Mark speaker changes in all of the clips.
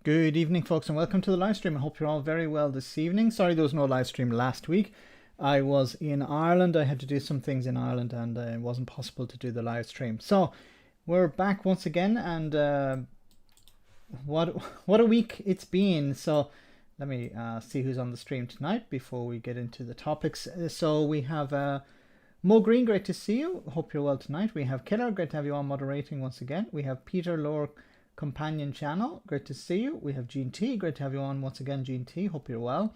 Speaker 1: Good evening, folks, and welcome to the live stream. I hope you're all very well this evening. Sorry there was no live stream last week. I was in Ireland. I had to do some things in Ireland, and it wasn't possible to do the live stream. So we're back once again, and what a week it's been. So let me see who's on the stream tonight before we get into the topics. So we have Mo Green, great to see you. Hope you're well tonight. We have Killer, great to have you on moderating once again. We have Peter Lohr, companion channel, great to see you. We have Gene T, great to have you on once again, Gene T, hope you're well.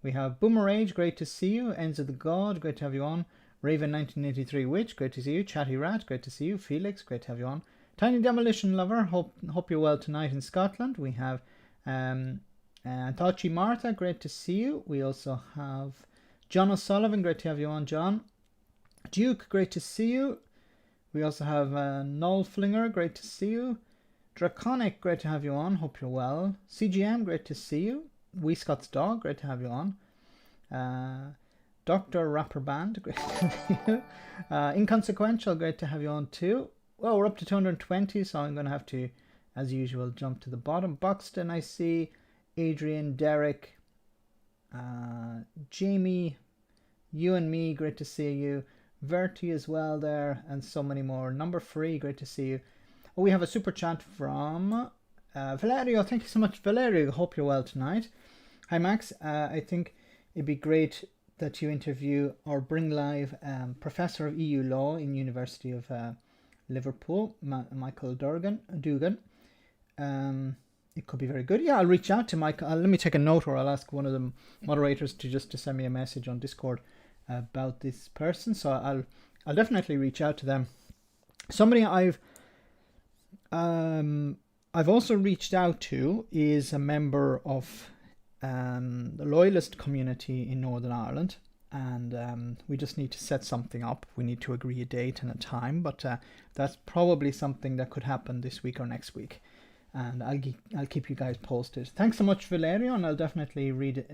Speaker 1: We have Boomerage, great to see you. Ends of the God, great to have you on. Raven 1983 Witch, great to see you. Chatty Rat, great to see you. Felix, great to have you on. Tiny Demolition Lover, hope you're well tonight in Scotland. We have Tachi Martha, great to see you. We also have John O'Sullivan, great to have you on, John. Duke, great to see you. We also have Null Flinger, great to see you. Draconic, great to have you on. Hope you're well. CGM, great to see you. Wee Scott's Dog, great to have you on. Dr. Rapper Band, great to have you. Inconsequential, great to have you on too. Well, we're up to 220, so I'm going to have to, as usual, jump to the bottom. Buxton, I see. Adrian, Derek, Jamie, you and me, great to see you. Verti as well there, and so many more. Number 3, great to see you. We have a super chat from Valerio. Thank you so much, Valerio. Hope you're well tonight. Hi, Max. I think it'd be great that you interview or bring live Professor of EU Law in University of Liverpool, Michael Dugan. It could be very good. Yeah, I'll reach out to Mike. Let me take a note, or I'll ask one of the moderators to send me a message on Discord about this person. So I'll definitely reach out to them. Somebody I've also reached out to is a member of the Loyalist community in Northern Ireland, and we just need to set something up. We need to agree a date and a time, but that's probably something that could happen this week or next week, and I'll keep you guys posted. Thanks so much, Valerio, and I'll definitely read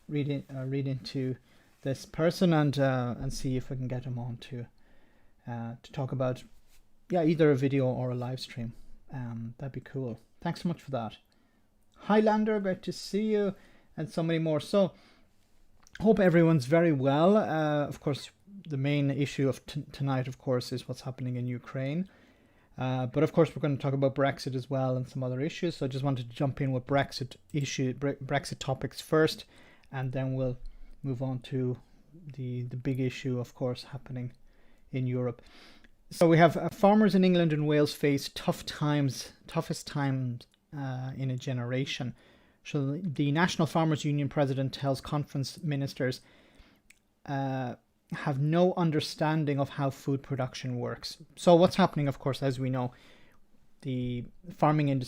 Speaker 1: into this person and see if I can get him on to talk about. Yeah, either a video or a live stream. That'd be cool. Thanks so much for that. Highlander, great to see you, and so many more. So, hope everyone's very well. Of course, the main issue of tonight, of course, is what's happening in Ukraine. But of course, we're going to talk about Brexit as well and some other issues. So I just wanted to jump in with Brexit topics first, and then we'll move on to the big issue, of course, happening in Europe. So we have farmers in England and Wales face toughest times in a generation. So the National Farmers Union president tells conference ministers have no understanding of how food production works. So what's happening, of course, as we know, the farming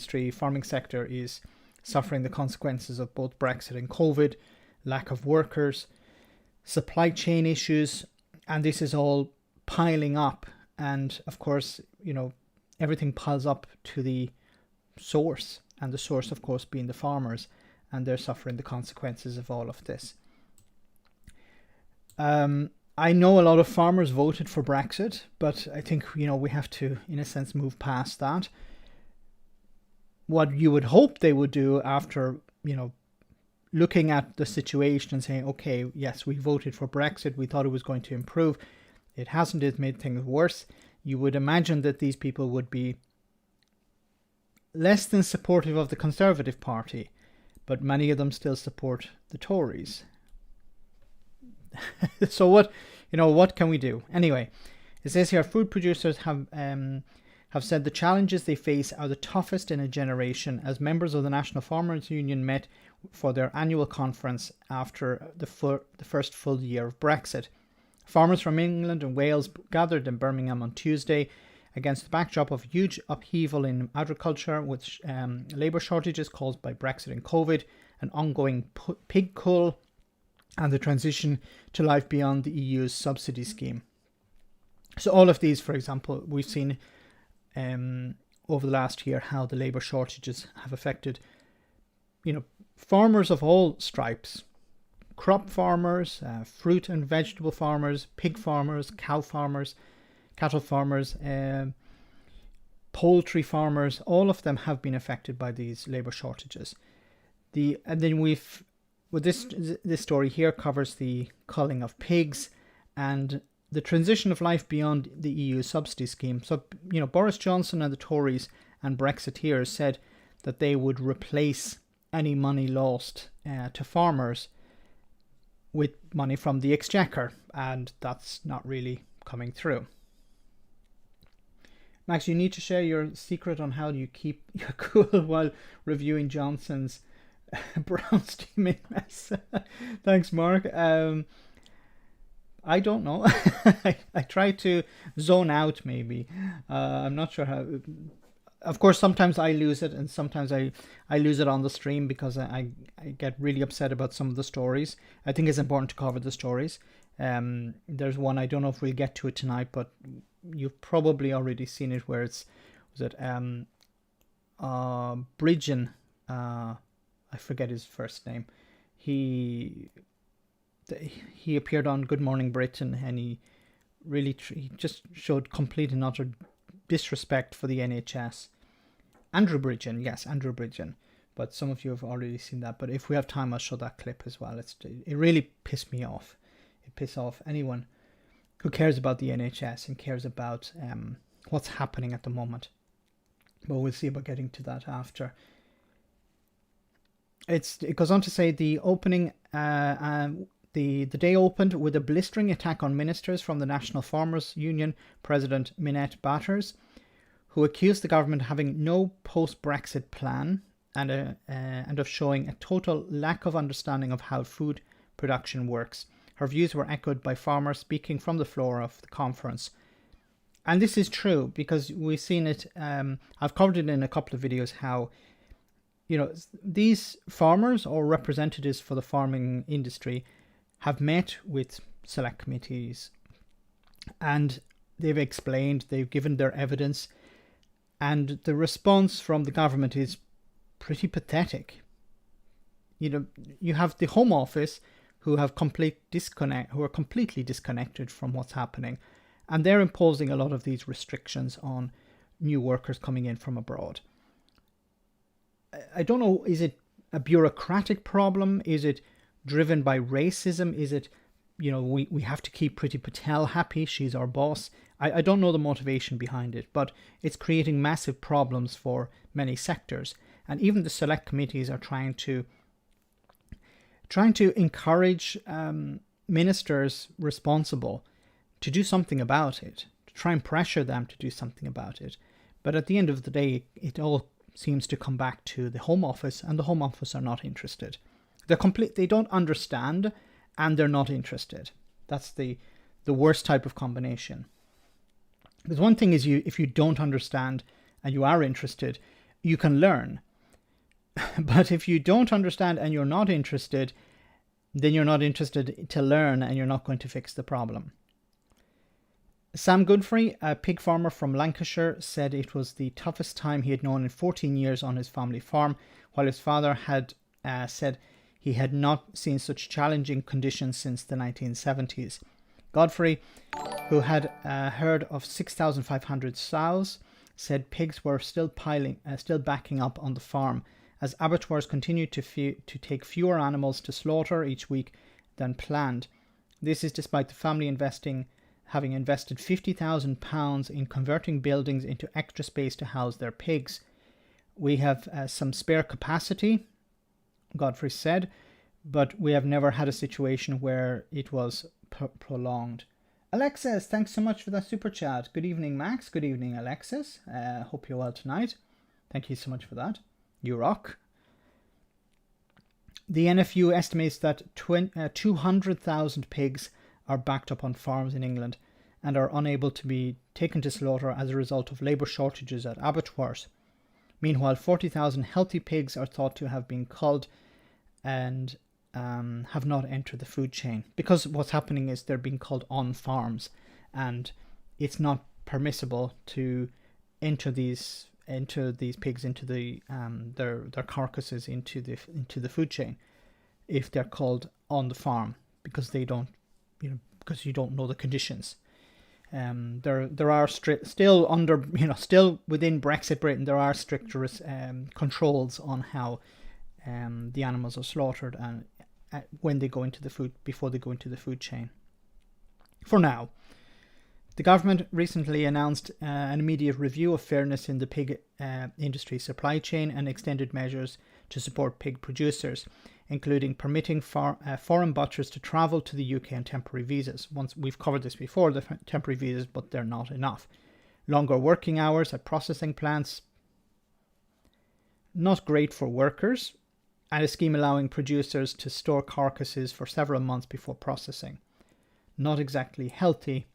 Speaker 1: sector is suffering the consequences of both Brexit and COVID, lack of workers, supply chain issues, and this is all piling up. And of course, everything piles up to the source, and the source, of course, being the farmers, and they're suffering the consequences of all of this. I know a lot of farmers voted for Brexit, but I think, we have to, in a sense, move past that. What you would hope they would do after, looking at the situation and saying, okay, yes, we voted for Brexit, we thought it was going to improve. It hasn't. It's made things worse. You would imagine that these people would be less than supportive of the Conservative Party, but many of them still support the Tories. So what can we do? Anyway, it says here, food producers have said the challenges they face are the toughest in a generation, as members of the National Farmers Union met for their annual conference after the first full year of Brexit. Farmers from England and Wales gathered in Birmingham on Tuesday against the backdrop of huge upheaval in agriculture, with labour shortages caused by Brexit and COVID, an ongoing pig cull, and the transition to life beyond the EU's subsidy scheme. So all of these, for example, we've seen over the last year how the labour shortages have affected, farmers of all stripes. Crop farmers, fruit and vegetable farmers, pig farmers, cow farmers, cattle farmers, poultry farmers, all of them have been affected by these labor shortages. And then this story here covers the culling of pigs and the transition of life beyond the EU subsidy scheme. So, Boris Johnson and the Tories and Brexiteers said that they would replace any money lost to farmers with money from the exchequer, and that's not really coming through. Max, you need to share your secret on how do you keep your cool while reviewing Johnson's brown steaming mess. Thanks, Mark. I don't know. I try to zone out, maybe. I'm not sure how. Of course, sometimes I lose it, and sometimes I lose it on the stream because I get really upset about some of the stories. I think it's important to cover the stories. There's one, I don't know if we'll get to it tonight, but you've probably already seen it, where Bridgen, I forget his first name. He appeared on Good Morning Britain, and he just showed complete and utter disrespect for the NHS. Andrew Bridgen, yes, Andrew Bridgen. But some of you have already seen that. But if we have time, I'll show that clip as well. It really pissed me off. It pissed off anyone who cares about the NHS and cares about what's happening at the moment. But we'll see about getting to that after. It goes on to say the opening, the day opened with a blistering attack on ministers from the National Farmers Union President Minette Batters, who accused the government of having no post-Brexit plan and of showing a total lack of understanding of how food production works. Her views were echoed by farmers speaking from the floor of the conference. And this is true because we've seen it, I've covered it in a couple of videos, how these farmers or representatives for the farming industry have met with select committees and they've explained, they've given their evidence, and the response from the government is pretty pathetic. You have the Home Office who are completely disconnected from what's happening, and they're imposing a lot of these restrictions on new workers coming in from abroad. I don't know, is it a bureaucratic problem? Is it driven by racism? Is it, we have to keep Priti Patel happy, she's our boss? I don't know the motivation behind it, but it's creating massive problems for many sectors. And even the select committees are trying to encourage ministers responsible to do something about it, to try and pressure them to do something about it. But at the end of the day, it all seems to come back to the Home Office, and the Home Office are not interested. They don't understand, and they're not interested. That's the worst type of combination. Because one thing is, if you don't understand and you are interested, you can learn. But if you don't understand and you're not interested, then you're not interested to learn, and you're not going to fix the problem. Sam Godfrey, a pig farmer from Lancashire, said it was the toughest time he had known in 14 years on his family farm, while his father had said he had not seen such challenging conditions since the 1970s. Godfrey, who had a herd of 6,500 sows, said pigs were still backing up on the farm, as abattoirs continued to take fewer animals to slaughter each week than planned. This is despite the family having invested £50,000 in converting buildings into extra space to house their pigs. We have some spare capacity, Godfrey said, but we have never had a situation where it was prolonged. Alexis, thanks so much for that super chat. Good evening, Max. Good evening, Alexis. Hope you're well tonight. Thank you so much for that. You rock. The NFU estimates that 200,000 pigs are backed up on farms in England and are unable to be taken to slaughter as a result of labour shortages at abattoirs. Meanwhile, 40,000 healthy pigs are thought to have been culled and have not entered the food chain, because what's happening is they're being culled on farms, and it's not permissible to enter these pigs into the their carcasses into the food chain if they're culled on the farm, because they don't because you don't know the conditions. There are still under, still within Brexit Britain, there are stricter controls on how the animals are slaughtered and when they go into the food, before they go into the food chain. For now, the government recently announced an immediate review of fairness in the pig industry supply chain and extended measures to support pig producers, including permitting foreign butchers to travel to the UK on temporary visas. Once we've covered this before, the temporary visas, but they're not enough. Longer working hours at processing plants, not great for workers, and a scheme allowing producers to store carcasses for several months before processing. Not exactly healthy.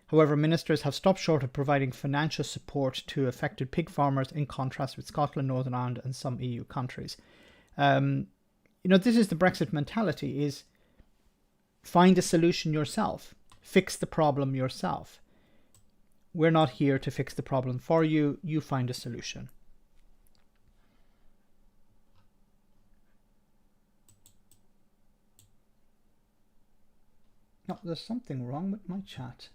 Speaker 1: However, ministers have stopped short of providing financial support to affected pig farmers, in contrast with Scotland, Northern Ireland and some EU countries. This is the Brexit mentality, is find a solution yourself. Fix the problem yourself. We're not here to fix the problem for you. You find a solution. No, there's something wrong with my chat.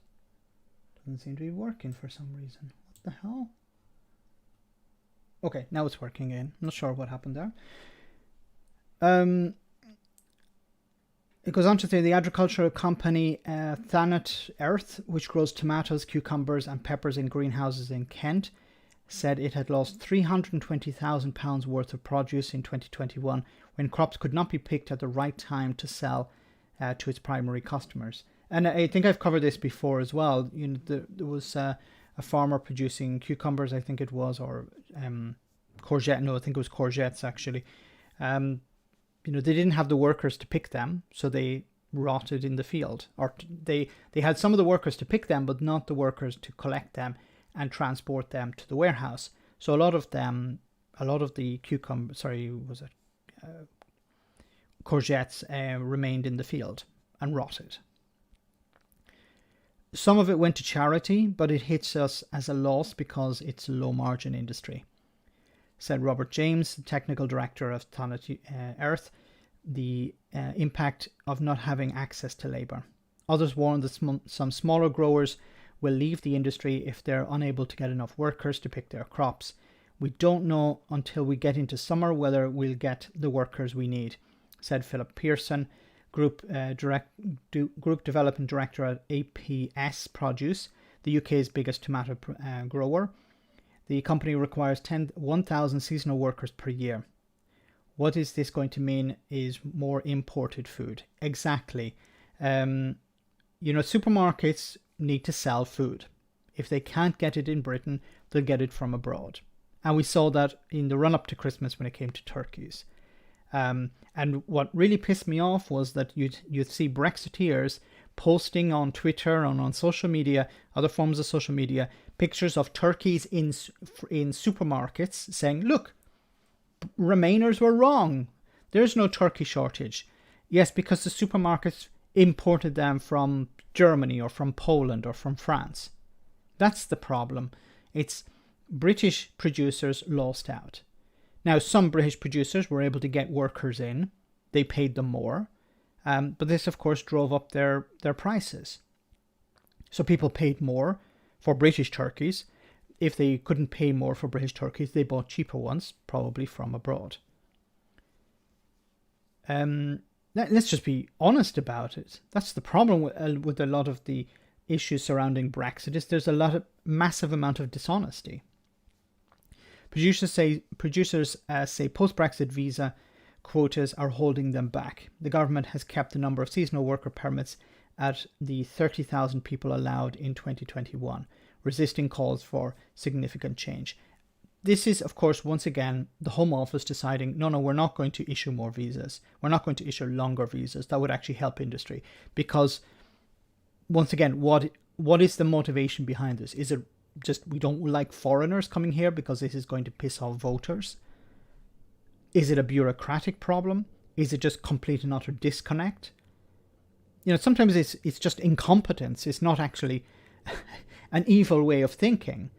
Speaker 1: Doesn't seem to be working for some reason. What the hell? Okay, now it's working again. I'm not sure what happened there. It goes on to say the agricultural company Thanet Earth, which grows tomatoes, cucumbers and peppers in greenhouses in Kent, said it had lost £320,000 worth of produce in 2021 when crops could not be picked at the right time to sell to its primary customers. And I think I've covered this before as well. There was a farmer producing cucumbers, I think it was, or courgette. No, I think it was courgettes actually. They didn't have the workers to pick them, so they rotted in the field. Or they had some of the workers to pick them, but not the workers to collect them and transport them to the warehouse. So a lot of the courgettes remained in the field and rotted. Some of it went to charity, but it hits us as a loss because it's a low margin industry, said Robert James, technical director of Thanet Earth, the impact of not having access to labour. Others warn that some smaller growers will leave the industry if they're unable to get enough workers to pick their crops. We don't know until we get into summer whether we'll get the workers we need, said Philip Pearson, Group Development Director at APS Produce, the UK's biggest tomato grower. The company requires 1,000 seasonal workers per year. What is this going to mean is more imported food. Exactly. Supermarkets need to sell food. If they can't get it in Britain, they'll get it from abroad. And we saw that in the run-up to Christmas when it came to turkeys. And what really pissed me off was that you'd see Brexiteers posting on Twitter and on social media, other forms of social media, pictures of turkeys in supermarkets saying, look, Remainers were wrong. There's no turkey shortage. Yes, because the supermarkets imported them from Germany or from Poland or from France. That's the problem. It's British producers lost out. Now, some British producers were able to get workers in. They paid them more. But this, of course, drove up their prices. So people paid more for British turkeys. If they couldn't pay more for British turkeys, they bought cheaper ones, probably from abroad. Let's just be honest about it. That's the problem with a lot of the issues surrounding Brexit, is there's a massive amount of dishonesty. Producers say post-Brexit visa quotas are holding them back. The government has kept the number of seasonal worker permits at the 30,000 people allowed in 2021, resisting calls for significant change. This is, of course, once again, the Home Office deciding, no, we're not going to issue more visas. We're not going to issue longer visas. That would actually help industry. Because, once again, what is the motivation behind this? Is it just we don't like foreigners coming here because this is going to piss off voters? Is it a bureaucratic problem? Is it just complete and utter disconnect? Sometimes it's just incompetence. It's not actually an evil way of thinking.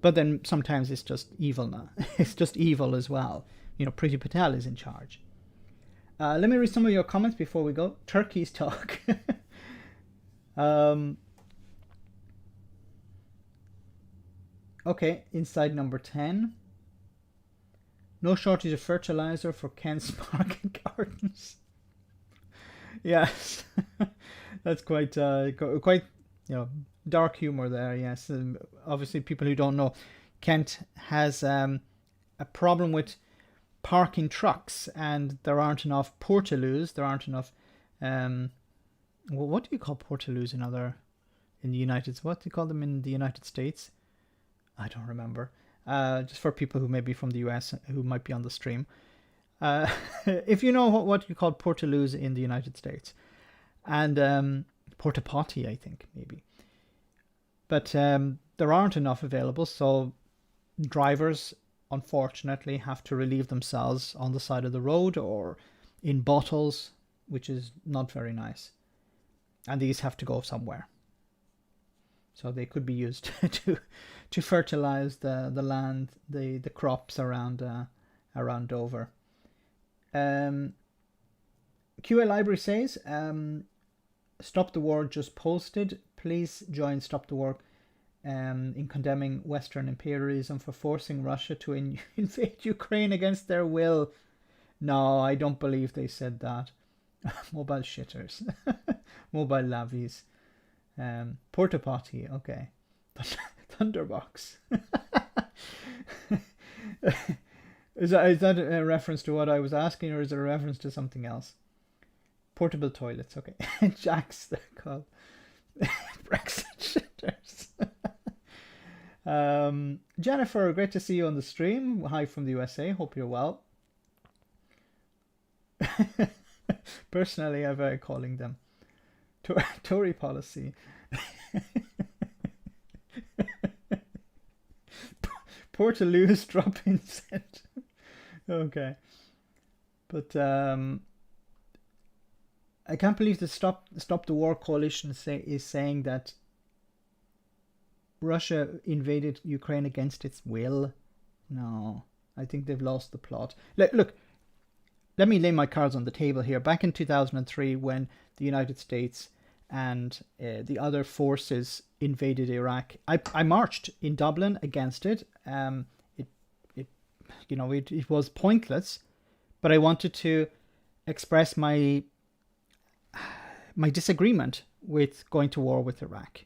Speaker 1: But then sometimes it's just evil now. It's just evil as well. Priti Patel is in charge. Let me read some of your comments before we go. Turkeys talk. Okay, inside number 10. No shortage of fertilizer for Ken's market gardens. Yes, that's quite dark humor there. Yes, obviously people who don't know, Kent has a problem with parking trucks, and there aren't enough portaloos. There aren't enough. What do you call portaloos in the United? What do you call them in the United States? I don't remember. Just for people who may be from the US who might be on the stream. If you know what you call portaloos in the United States, and porta potty, I think maybe, but there aren't enough available, so drivers unfortunately have to relieve themselves on the side of the road or in bottles, which is not very nice, and these have to go somewhere. So they could be used to fertilize the land, the crops around Dover. QA Library says, Stop the War just posted. Please join Stop the War in condemning Western imperialism for forcing Russia to invade Ukraine against their will. No, I don't believe they said that. Mobile shitters. Mobile lavies. Porta potty, okay. Thunderbox. Is that a reference to what I was asking, or is it a reference to something else? Portable toilets, okay. Jacks, they're called. Brexit shitters. Jennifer, great to see you on the stream. Hi from the USA. Hope you're well. Personally, I'm calling them Tory policy. Portaloos drop-in set. Okay, but I can't believe the Stop the War coalition is saying that Russia invaded Ukraine against its will. No, I think they've lost the plot. Look, let me lay my cards on the table here. Back in 2003, when the United States and the other forces invaded Iraq, I marched in Dublin against it. It was pointless, but I wanted to express my disagreement with going to war with Iraq.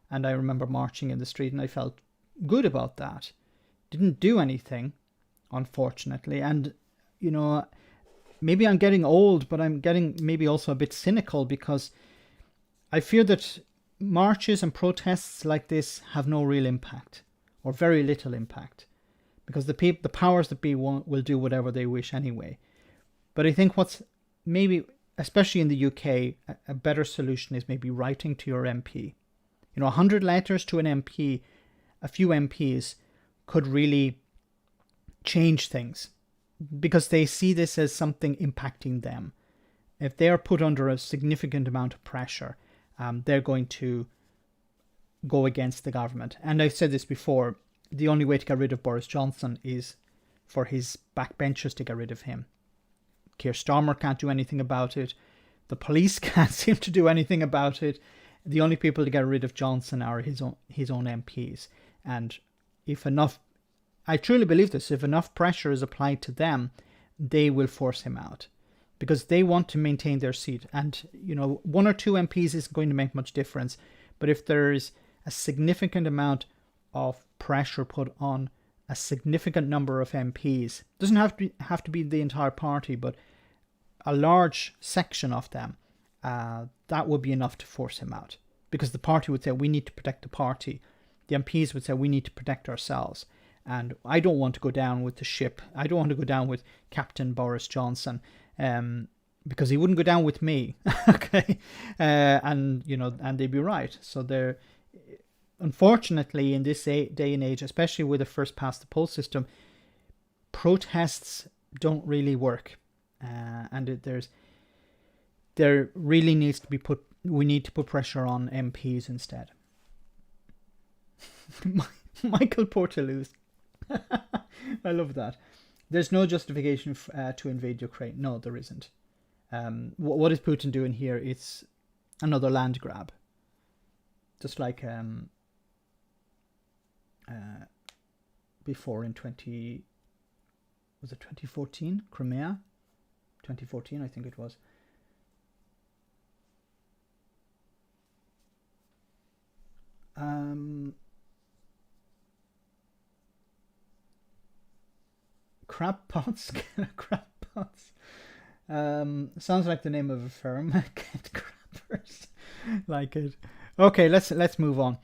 Speaker 1: And I remember marching in the street, and I felt good about that. Didn't do anything, unfortunately. And, maybe I'm getting old, but I'm getting maybe also a bit cynical, because I fear that marches and protests like this have no real impact, or very little impact, because the powers that be will do whatever they wish anyway. But I think what's maybe, especially in the UK, a better solution is maybe writing to your MP. 100 letters to an MP, a few MPs, could really change things, because they see this as something impacting them. If they are put under a significant amount of pressure, they're going to go against the government. And I've said this before, the only way to get rid of Boris Johnson is for his backbenchers to get rid of him. Keir Starmer can't do anything about it. The police can't seem to do anything about it. The only people to get rid of Johnson are his own MPs. And if enough, I truly believe this, if enough pressure is applied to them, they will force him out, because they want to maintain their seat. And, one or two MPs isn't going to make much difference. But if there's a significant amount of pressure put on a significant number of MPs, doesn't have to be the entire party, but a large section of them, that would be enough to force him out, because the party would say, we need to protect the party. The MPs would say, we need to protect ourselves. And I don't want to go down with the ship. I don't want to go down with Captain Boris Johnson, because he wouldn't go down with me. Okay. And they'd be right. So they're, unfortunately, in this day and age, especially with a first past the post system, protests don't really work. And there really needs to be we need to put pressure on MPs instead. Michael Portaloos. I love that. There's no justification to invade Ukraine. No, there isn't. What is Putin doing here? It's another land grab. Just like before in 2014? Crimea? 2014, I think it was. Crab pots? Crab pots. Sounds like the name of a firm. Get crabbers. Like it. Okay, let's move on.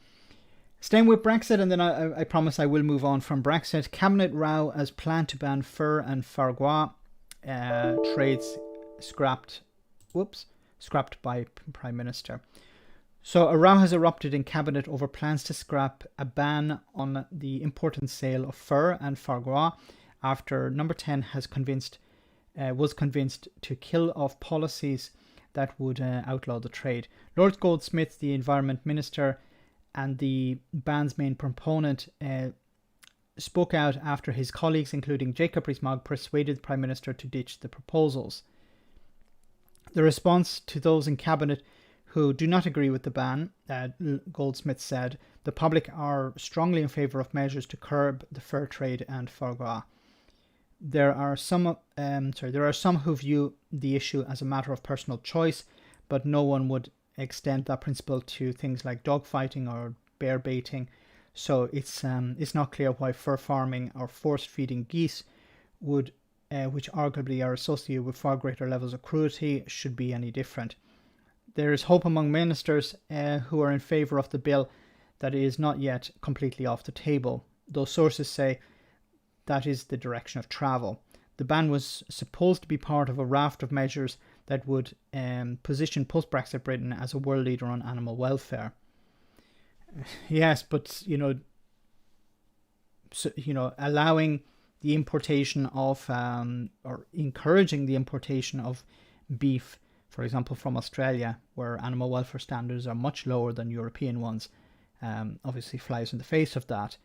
Speaker 1: Staying with Brexit, and then I promise I will move on from Brexit. Cabinet row as plan to ban fur and foie gras trades scrapped by Prime Minister. So a row has erupted in Cabinet over plans to scrap a ban on the import and sale of fur and foie gras after Number 10 was convinced to kill off policies that would outlaw the trade. Lord Goldsmith, the Environment Minister and the ban's main proponent, spoke out after his colleagues, including Jacob Rees-Mogg, persuaded the Prime Minister to ditch the proposals. The response to those in Cabinet who do not agree with the ban, Goldsmith said, the public are strongly in favour of measures to curb the fur trade and foie gras. There are some who view the issue as a matter of personal choice, but no one would extend that principle to things like dogfighting or bear baiting. So it's not clear why fur farming or forced feeding geese would, which arguably are associated with far greater levels of cruelty, should be any different. There is hope among ministers who are in favour of the bill that it is not yet completely off the table, though sources say that is the direction of travel. The ban was supposed to be part of a raft of measures that would position post-Brexit Britain as a world leader on animal welfare. Yes, but allowing the importation of or encouraging the importation of beef, for example, from Australia, where animal welfare standards are much lower than European ones, obviously flies in the face of that.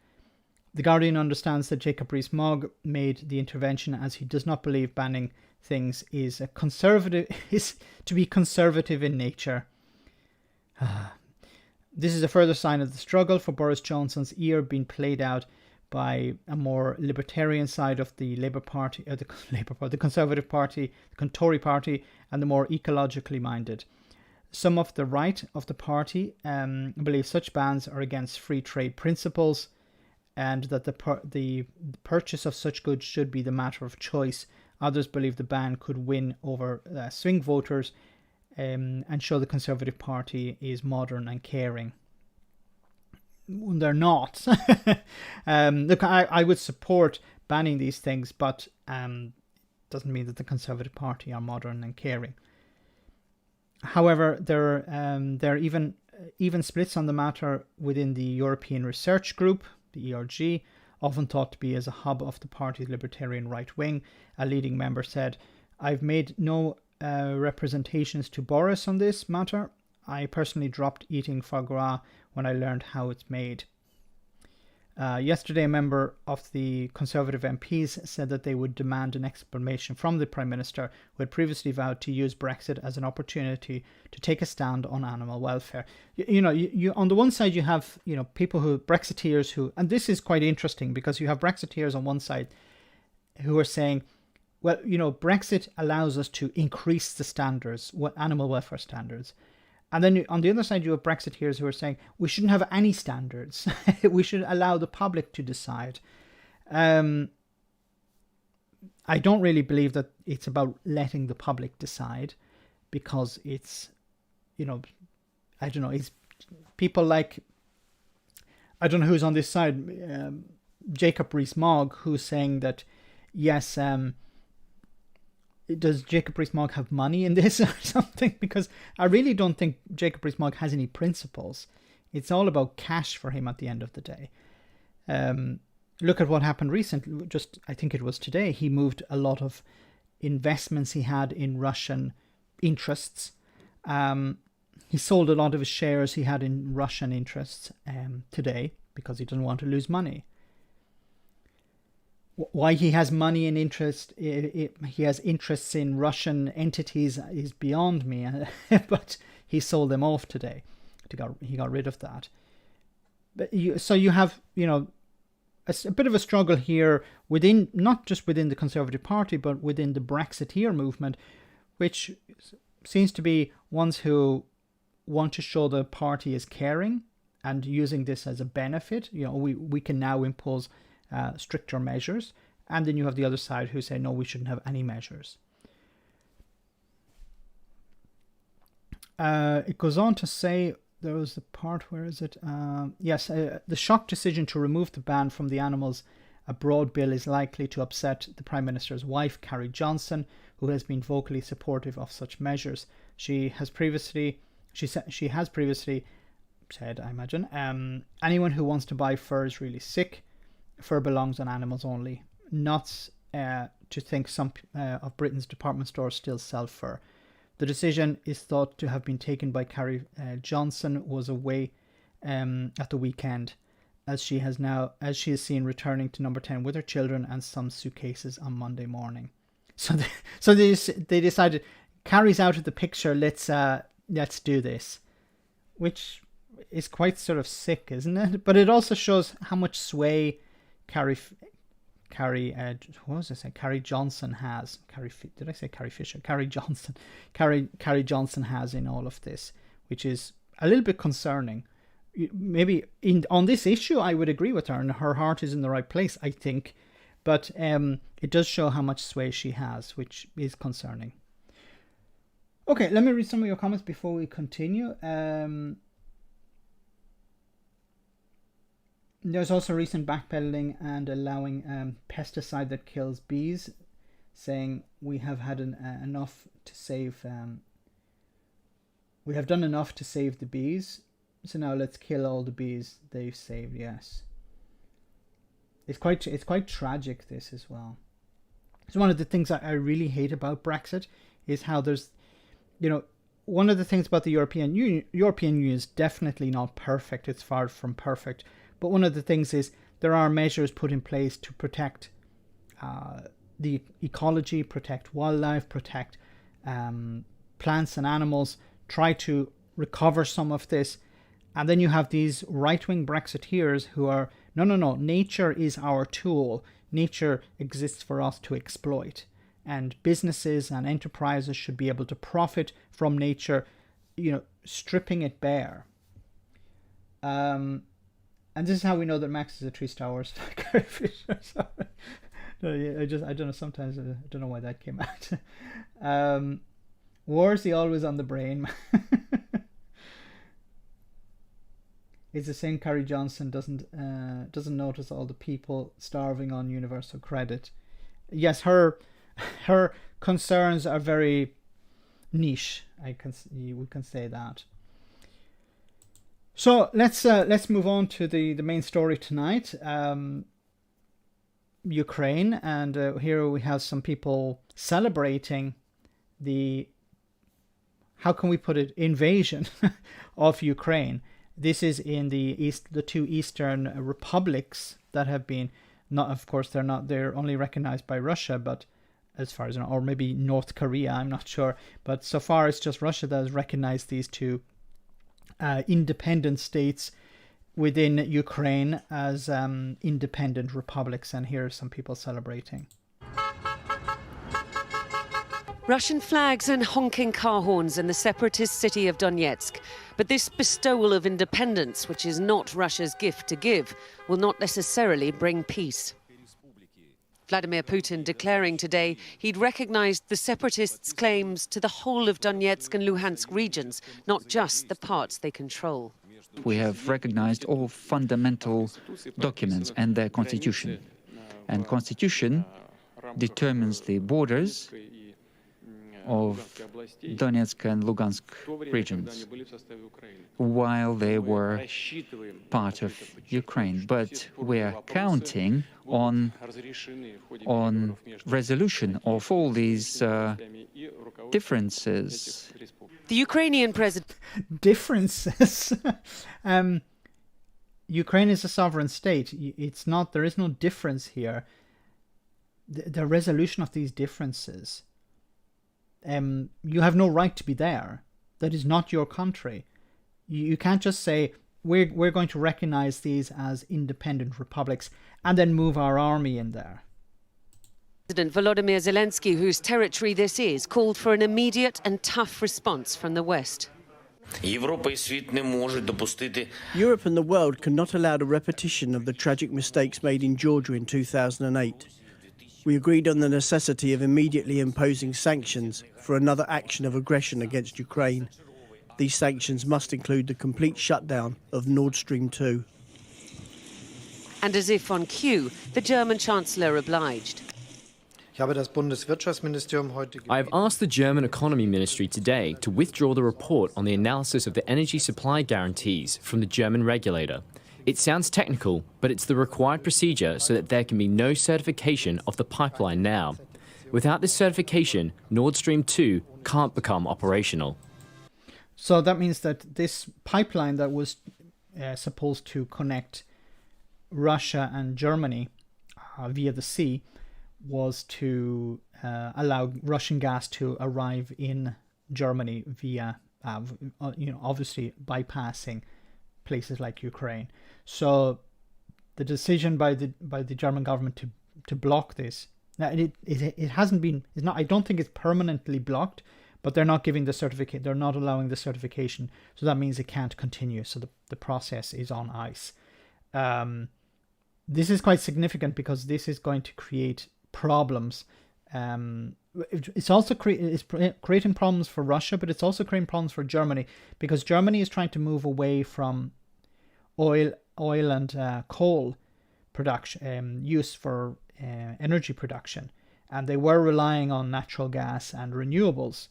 Speaker 1: The Guardian understands that Jacob Rees-Mogg made the intervention as he does not believe banning things is to be conservative in nature. This is a further sign of the struggle for Boris Johnson's ear being played out by a more libertarian side of the Labour Party, the Conservative Party, the Tory Party, and the more ecologically minded. Some of the right of the party believe such bans are against free trade principles, and that the purchase of such goods should be the matter of choice. Others believe the ban could win over swing voters and show the Conservative Party is modern and caring. They're not. Look, I would support banning these things, but doesn't mean that the Conservative Party are modern and caring. However, there are even splits on the matter within the European Research Group, the ERG, often thought to be as a hub of the party's libertarian right wing. A leading member said, "I've made no representations to Boris on this matter. I personally dropped eating foie gras when I learned how it's made." Yesterday, a member of the Conservative MPs said that they would demand an explanation from the Prime Minister, who had previously vowed to use Brexit as an opportunity to take a stand on animal welfare. You on the one side, you have people Brexiteers who, and this is quite interesting because you have Brexiteers on one side who are saying, well, Brexit allows us to increase the standards, animal welfare standards. And then on the other side, you have Brexiteers who are saying we shouldn't have any standards. We should allow the public to decide. I don't really believe that it's about letting the public decide, because it's, I don't know, it's people like, I don't know who's on this side, Jacob Rees-Mogg, who's saying that, yes, does Jacob Rees-Mogg have money in this or something? Because I really don't think Jacob Rees-Mogg has any principles. It's all about cash for him at the end of the day. Look at what happened recently. Just, I think it was today, he moved a lot of investments he had in Russian interests. He sold a lot of his shares he had in Russian interests today because he doesn't want to lose money. Why he has money and interest, he has interests in Russian entities is beyond me. But he sold them off today. He got rid of that. But you have, a bit of a struggle here within, not just within the Conservative Party, but within the Brexiteer movement, which seems to be ones who want to show the party is caring and using this as a benefit. We can now impose stricter measures. And then you have the other side who say, no, we shouldn't have any measures. It goes on to say, there was the part, where is it? Yes, the shock decision to remove the ban from the Animals Abroad bill is likely to upset the Prime Minister's wife, Carrie Johnson, who has been vocally supportive of such measures. She has previously said, I imagine, anyone who wants to buy fur is really sick. Fur belongs on animals only. Nuts to think some of Britain's department stores still sell fur. The decision is thought to have been taken by Carrie Johnson, was away at the weekend, as she is seen returning to Number 10 with her children and some suitcases on Monday morning. So they decided, Carrie's out of the picture. Let's do this, which is quite sort of sick, isn't it? But it also shows how much sway Carrie Johnson has. Did I say Carrie Fisher? Carrie Johnson. Carrie Johnson has in all of this, which is a little bit concerning. Maybe on this issue, I would agree with her, and her heart is in the right place, I think. But it does show how much sway she has, which is concerning. Okay, let me read some of your comments before we continue. There's also recent backpedaling and allowing pesticide that kills bees, saying we have had enough to save. We have done enough to save the bees, so now let's kill all the bees they've saved. Yes, it's quite tragic, this as well. So one of the things I really hate about Brexit is how there's, one of the things about the European Union is definitely not perfect. It's far from perfect. But one of the things is there are measures put in place to protect the ecology, protect wildlife, protect plants and animals, try to recover some of this. And then you have these right-wing Brexiteers who are, no, nature is our tool. Nature exists for us to exploit. And businesses and enterprises should be able to profit from nature, stripping it bare. And this is how we know that Max is a 3-star Wars Carrie Fisher. Sorry. No, I don't know. Sometimes I don't know why that came out. Warsy always on the brain. It's the same. Carrie Johnson doesn't notice all the people starving on universal credit. Yes, her concerns are very niche. We can say that. So let's move on to the main story tonight, Ukraine, and here we have some people celebrating the, how can we put it, invasion of Ukraine. This is in the two eastern republics that have been, not, of course they're only recognized by Russia, but as far as I know, or maybe North Korea, I'm not sure, but so far it's just Russia that has recognized these two independent states within Ukraine as independent republics, and here are some people celebrating.
Speaker 2: Russian flags and honking car horns in the separatist city of Donetsk. But this bestowal of independence, which is not Russia's gift to give, will not necessarily bring peace. Vladimir Putin declaring today he'd recognized the separatists' claims to the whole of Donetsk and Luhansk regions, not just the parts they control.
Speaker 3: We have recognized all fundamental documents and their constitution. And constitution determines the borders of Donetsk and Lugansk regions while they were part of Ukraine. But we are counting on resolution of all these differences.
Speaker 2: The Ukrainian president...
Speaker 1: Differences? Ukraine is a sovereign state. It's not. There is no difference here. The resolution of these differences... you have no right to be there. That is not your country. You can't just say, we're going to recognize these as independent republics and then move our army in there.
Speaker 2: President Volodymyr Zelensky, whose territory this is, called for an immediate and tough response from the West.
Speaker 4: Europe and
Speaker 5: the world cannot allow the repetition of the tragic mistakes made in Georgia in 2008. We agreed on the necessity of immediately imposing sanctions for another action of aggression against Ukraine. These sanctions must include the complete shutdown of Nord Stream 2.
Speaker 2: And as if on cue, the German Chancellor obliged.
Speaker 6: I have asked the German Economy Ministry today to withdraw the report on the analysis of the energy supply guarantees from the German regulator. It sounds technical, but it's the required procedure so that there can be no certification of the pipeline now. Without this certification, Nord Stream 2 can't become operational.
Speaker 1: So that means that this pipeline that was supposed to connect Russia and Germany via the sea was to allow Russian gas to arrive in Germany via, obviously bypassing places like Ukraine. So the decision by the German government to block this, now it hasn't been, it's not, I don't think it's permanently blocked, but they're not giving the certificate, they're not allowing the certification, so that means it can't continue. So the process is on ice. This is quite significant because this is going to create problems. It's also creating problems for Russia, but it's also creating problems for Germany, because Germany is trying to move away from oil and coal production, use for energy production, and they were relying on natural gas and renewables.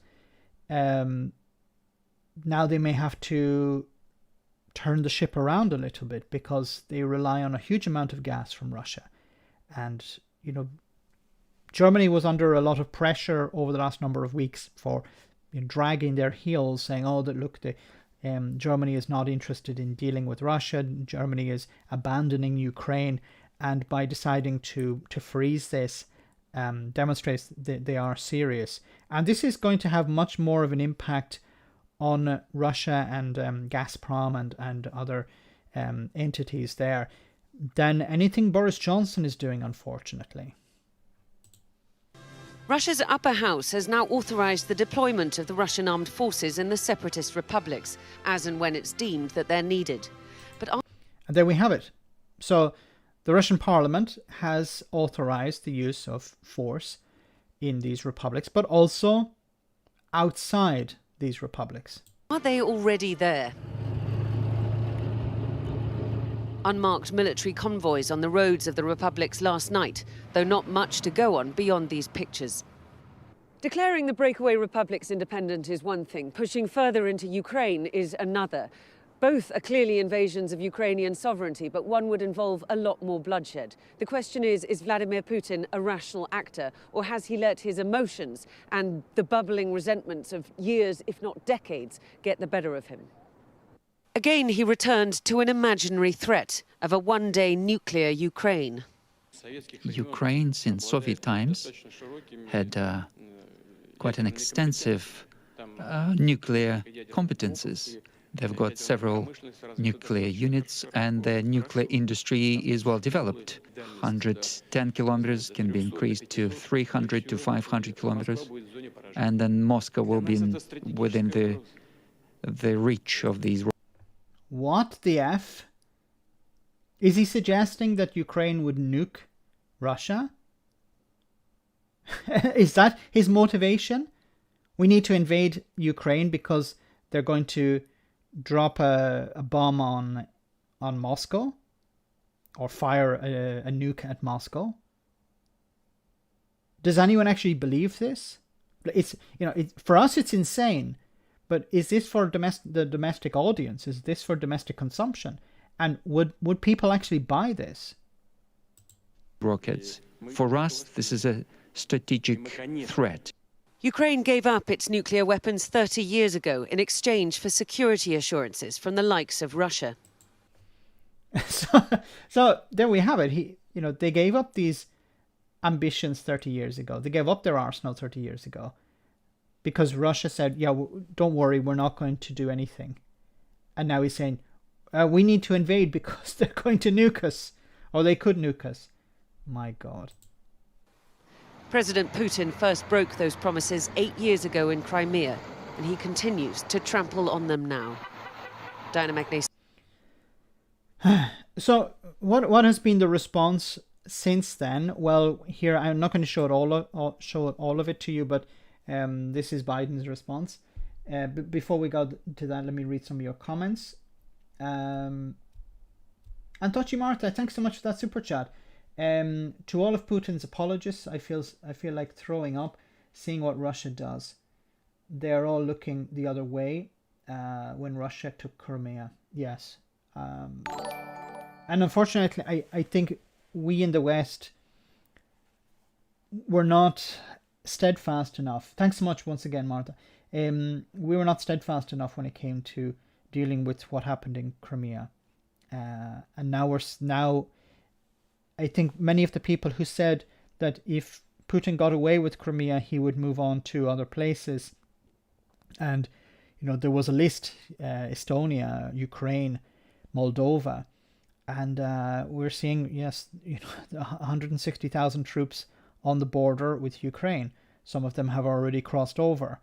Speaker 1: Now they may have to turn the ship around a little bit because they rely on a huge amount of gas from Russia. And Germany was under a lot of pressure over the last number of weeks for dragging their heels, saying, oh, that look, Germany is not interested in dealing with Russia, Germany is abandoning Ukraine, and by deciding to freeze this demonstrates that they are serious. And this is going to have much more of an impact on Russia and Gazprom and other entities there than anything Boris Johnson is doing, unfortunately.
Speaker 2: Russia's upper house has now authorised the deployment of the Russian armed forces in the separatist republics, as and when it's deemed that they're needed.
Speaker 1: And there we have it. So the Russian parliament has authorised the use of force in these republics, but also outside these republics.
Speaker 2: Are they already there? Unmarked military convoys on the roads of the republics last night, though not much to go on beyond these pictures. Declaring the breakaway republics independent is one thing, pushing further into Ukraine is another. Both are clearly invasions of Ukrainian sovereignty, but one would involve a lot more bloodshed. The question is Vladimir Putin a rational actor, or has he let his emotions and the bubbling resentments of years, if not decades, get the better of him? Again, he returned to an imaginary threat of a one-day nuclear Ukraine.
Speaker 3: Ukraine, since Soviet times, had quite an extensive nuclear competences. They've got several nuclear units, and their nuclear industry is well developed. 110 kilometers can be increased to 300 to 500 kilometers, and then Moscow will be within the reach of these.
Speaker 1: What the F? Is he suggesting that Ukraine would nuke Russia? Is that his motivation? We need to invade Ukraine because they're going to drop a bomb on Moscow, or fire a nuke at Moscow? Does anyone actually believe this? It's for us it's insane. But is this for the domestic audience? Is this for domestic consumption? And would people actually buy this?
Speaker 3: Rockets. For us, this is a strategic threat.
Speaker 2: Ukraine gave up its nuclear weapons 30 years ago in exchange for security assurances from the likes of Russia.
Speaker 1: So there we have it. They gave up these ambitions 30 years ago. They gave up their arsenal 30 years ago. Because Russia said, yeah, don't worry, we're not going to do anything. And now he's saying, we need to invade because they're going to nuke us, or they could nuke us. My God.
Speaker 2: President Putin first broke those promises 8 years ago in Crimea, and he continues to trample on them now. Diana Magnus.
Speaker 1: So what has been the response since then? Well, here I'm not going to show all of it to you, but this is Biden's response. Before we go to that, let me read some of your comments. Antochi Martha, thanks so much for that super chat. To all of Putin's apologists, I feel like throwing up seeing what Russia does. They are all looking the other way when Russia took Crimea. Yes. And unfortunately, I think we in the West were not steadfast enough. Thanks so much once again, Martha. We were not steadfast enough when it came to dealing with what happened in Crimea. And now I think many of the people who said that if Putin got away with Crimea, he would move on to other places. And, there was a list, Estonia, Ukraine, Moldova. And we're seeing, 160,000 troops on the border with Ukraine. Some of them have already crossed over.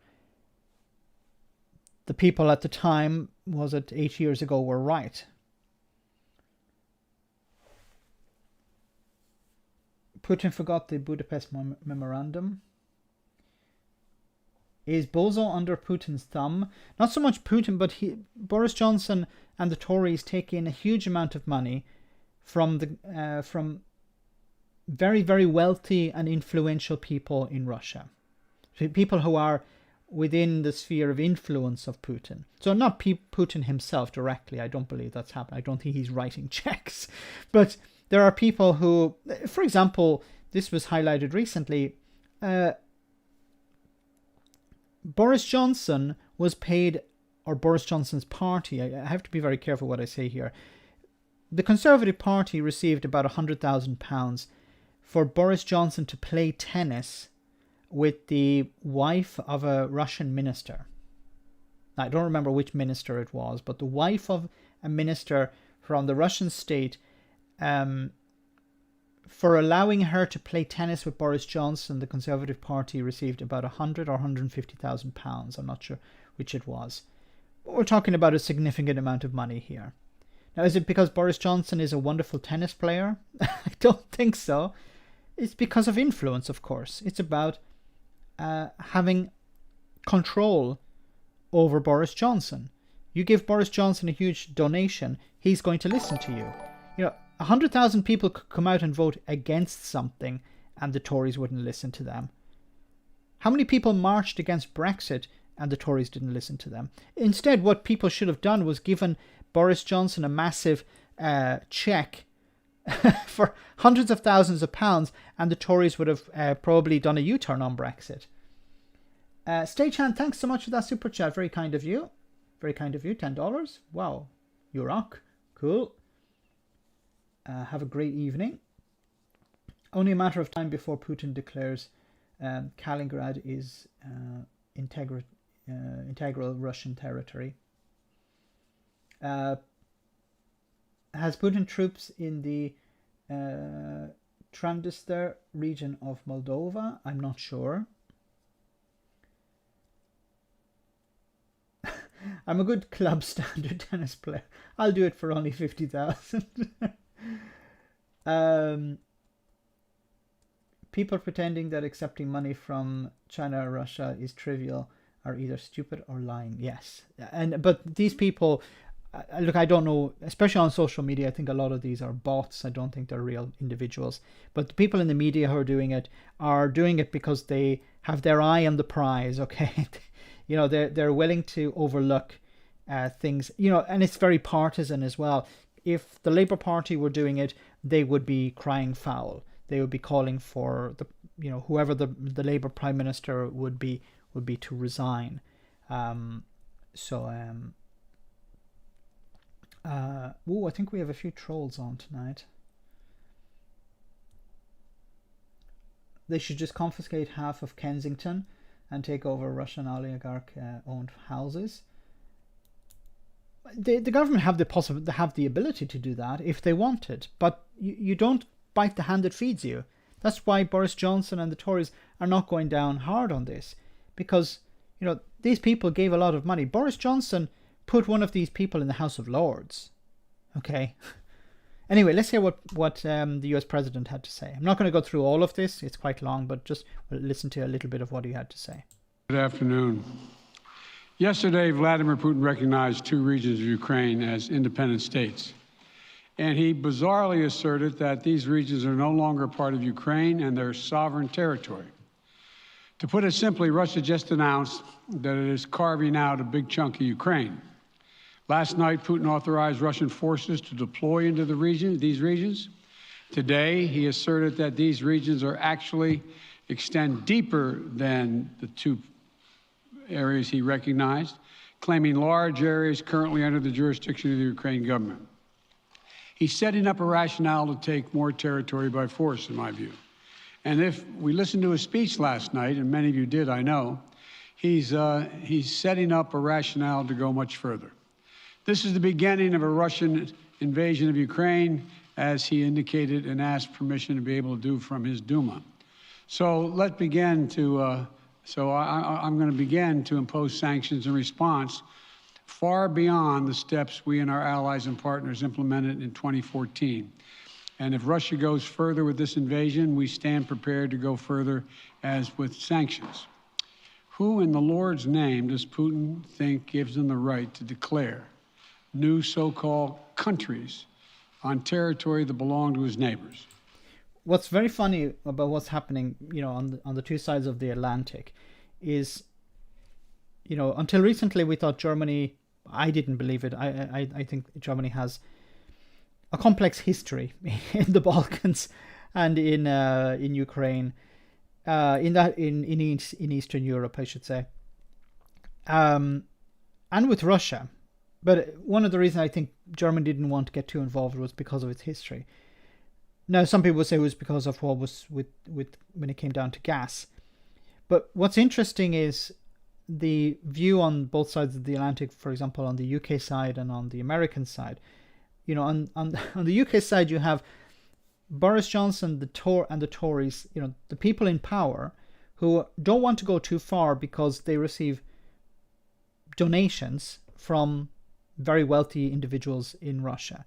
Speaker 1: The people at the time, was it 8 years ago, were right. Putin forgot the Budapest Memorandum. Is Bozo under Putin's thumb? Not so much Putin, but Boris Johnson and the Tories take in a huge amount of money from very, very wealthy and influential people in Russia. People who are within the sphere of influence of Putin. So not Putin himself directly. I don't believe that's happening. I don't think he's writing checks. But there are people who, for example, this was highlighted recently, Boris Johnson was paid, or Boris Johnson's party, I have to be very careful what I say here. The Conservative Party received about £100,000 for Boris Johnson to play tennis with the wife of a Russian minister. Now, I don't remember which minister it was, but the wife of a minister from the Russian state, for allowing her to play tennis with Boris Johnson, the Conservative Party received about £100,000 or £150,000. I'm not sure which it was. But we're talking about a significant amount of money here. Now, is it because Boris Johnson is a wonderful tennis player? I don't think so. It's because of influence, of course. It's about having control over Boris Johnson. You give Boris Johnson a huge donation, he's going to listen to you. 100,000 people could come out and vote against something and the Tories wouldn't listen to them. How many people marched against Brexit and the Tories didn't listen to them? Instead, what people should have done was given Boris Johnson a massive check for hundreds of thousands of pounds, and the Tories would have probably done a U-turn on Brexit. Stagehand, thanks so much for that super chat. Very kind of you. Very kind of you. $10. Wow. You rock. Cool. Have a great evening. Only a matter of time before Putin declares Kaliningrad is integral Russian territory. Has Putin troops in the Transnistria region of Moldova? I'm not sure. I'm a good club standard tennis player. I'll do it for only 50,000. People pretending that accepting money from China or Russia is trivial are either stupid or lying. Yes, but these people, look, I don't know, especially on social media, I think a lot of these are bots. I don't think they're real individuals. But the people in the media who are doing it because they have their eye on the prize, okay? They're willing to overlook things, and it's very partisan as well. If the Labour Party were doing it, they would be crying foul. They would be calling for whoever the Labour Prime Minister would be to resign. I think we have a few trolls on tonight. They should just confiscate half of Kensington and take over Russian oligarch owned houses. the government have the ability to do that if they wanted, but you don't bite the hand that feeds you. That's why Boris Johnson and the Tories are not going down hard on this, because these people gave a lot of money. Boris Johnson put one of these people in the House of Lords. Okay. Anyway, let's hear what the US president had to say. I'm not going to go through all of this. It's quite long, but just listen to a little bit of what he had to say.
Speaker 4: Good afternoon. Yesterday, Vladimir Putin recognized 2 regions of Ukraine as independent states. And he bizarrely asserted that these regions are no longer part of Ukraine and their sovereign territory. To put it simply, Russia just announced that it is carving out a big chunk of Ukraine. Last night, Putin authorized Russian forces to deploy into these regions. Today, he asserted that these regions actually extend deeper than the 2 areas he recognized, claiming large areas currently under the jurisdiction of the Ukrainian government. He's setting up a rationale to take more territory by force, in my view. And if we listened to his speech last night, and many of you did, I know, he's setting up a rationale to go much further. This is the beginning of a Russian invasion of Ukraine, as he indicated and asked permission to be able to do from his Duma. So let's begin to, I'm going to begin to impose sanctions in response far beyond the steps we and our allies and partners implemented in 2014. And if Russia goes further with this invasion, we stand prepared to go further as with sanctions. Who in the Lord's name does Putin think gives him the right to declare new so-called countries on territory that belong to his neighbors?
Speaker 1: What's very funny about what's happening, on the 2 sides of the Atlantic is, until recently we thought Germany, I didn't believe it. I think Germany has a complex history in the Balkans and in Ukraine, in Eastern Europe, I should say, and with Russia. But one of the reasons I think Germany didn't want to get too involved was because of its history. Now, some people would say it was because of what was with when it came down to gas. But what's interesting is the view on both sides of the Atlantic, for example, on the UK side and on the American side. On the UK side, you have Boris Johnson, the Tories, the people in power who don't want to go too far because they receive donations from very wealthy individuals in Russia.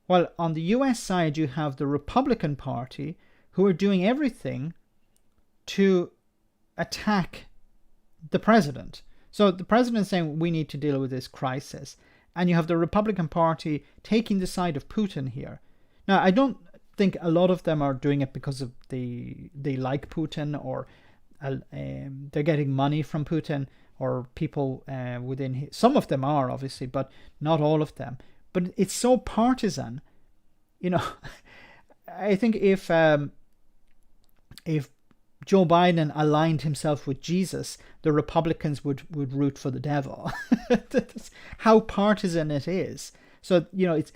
Speaker 1: While on the US side, you have the Republican Party who are doing everything to attack the president. So the president is saying we need to deal with this crisis. And you have the Republican Party taking the side of Putin here. Now, I don't think a lot of them are doing it because of they like Putin or they're getting money from Putin or people within some of them are, obviously, but not all of them. But it's so partisan. I think if Joe Biden aligned himself with Jesus, the Republicans would root for the devil. That's how partisan it is. So, it's,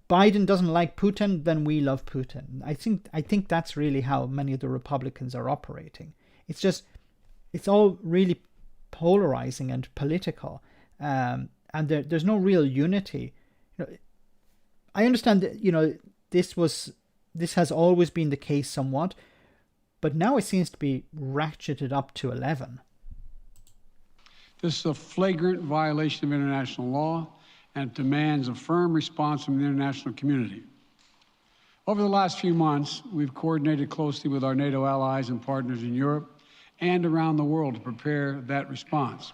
Speaker 1: Biden doesn't like Putin, then we love Putin. I think that's really how many of the Republicans are operating. It's all really polarizing and political. And there's no real unity. I understand that, this has always been the case somewhat, but now it seems to be ratcheted up to 11.
Speaker 4: This is a flagrant violation of international law and it demands a firm response from the international community. Over the last few months, we've coordinated closely with our NATO allies and partners in Europe and around the world to prepare that response.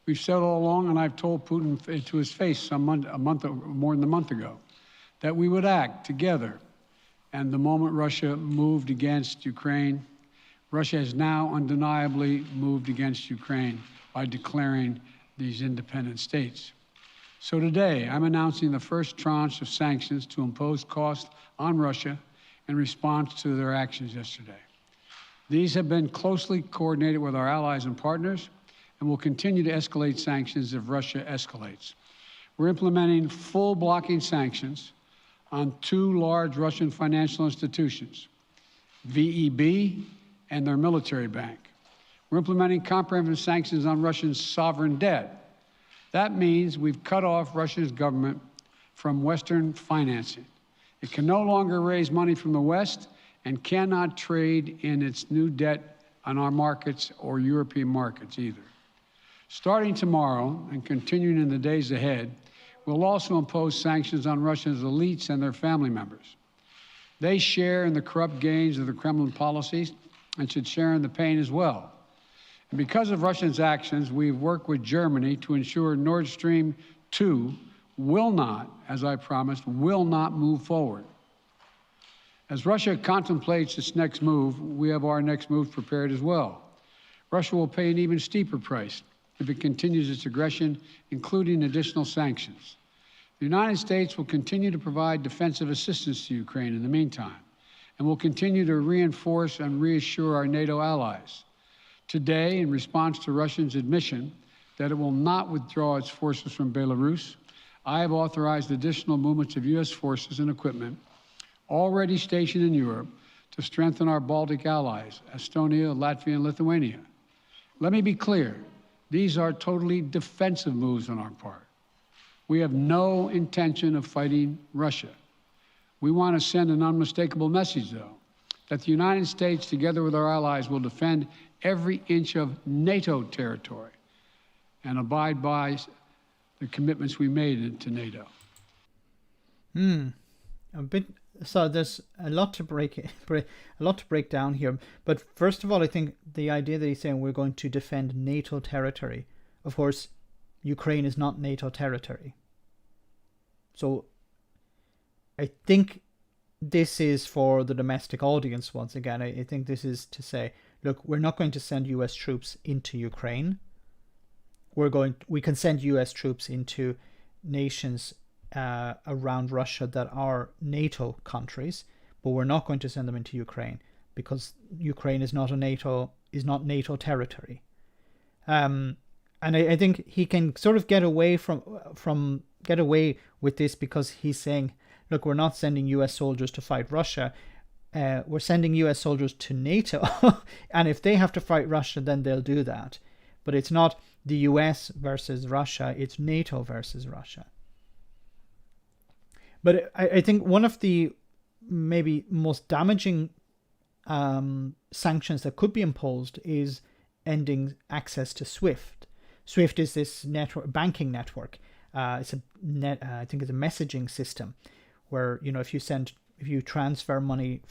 Speaker 4: We've said all along, and I've told Putin to his face more than a month ago, that we would act together. And the moment Russia moved against Ukraine, Russia has now undeniably moved against Ukraine by declaring these independent states. So today, I'm announcing the first tranche of sanctions to impose costs on Russia in response to their actions yesterday. These have been closely coordinated with our allies and partners and will continue to escalate sanctions if Russia escalates. We're implementing full blocking sanctions on 2 large Russian financial institutions, VEB and their military bank. We're implementing comprehensive sanctions on Russian sovereign debt, That means we've cut off Russia's government from Western financing. It can no longer raise money from the West and cannot trade in its new debt on our markets or European markets either. Starting tomorrow and continuing in the days ahead, we'll also impose sanctions on Russia's elites and their family members. They share in the corrupt gains of the Kremlin policies and should share in the pain as well. And because of Russia's actions, we've worked with Germany to ensure Nord Stream 2 will not, as I promised, will not move forward. As Russia contemplates its next move, we have our next move prepared as well. Russia will pay an even steeper price if it continues its aggression, including additional sanctions. The United States will continue to provide defensive assistance to Ukraine in the meantime, and will continue to reinforce and reassure our NATO allies. Today, in response to Russia's admission that it will not withdraw its forces from Belarus, I have authorized additional movements of U.S. forces and equipment already stationed in Europe to strengthen our Baltic allies, Estonia, Latvia, and Lithuania. Let me be clear, these are totally defensive moves on our part. We have no intention of fighting Russia. We want to send an unmistakable message, though, that the United States, together with our allies, will defend every inch of NATO territory and abide by the commitments we made to NATO.
Speaker 1: So there's a lot to break down here. But first of all, I think the idea that he's saying we're going to defend NATO territory, of course, Ukraine is not NATO territory. So I think this is for the domestic audience once again. I think this is to say, look, we're not going to send US troops into Ukraine. We can send US troops into nations around Russia that are NATO countries, but we're not going to send them into Ukraine because Ukraine is not NATO territory. And I think he can sort of get away with this because he's saying, look, we're not sending US soldiers to fight Russia. We're sending US soldiers to NATO, and if they have to fight Russia, then they'll do that. But it's not the US versus Russia, it's NATO versus Russia. But I think one of the maybe most damaging sanctions that could be imposed is ending access to SWIFT. SWIFT is this banking network. It's I think it's a messaging system where, if you transfer money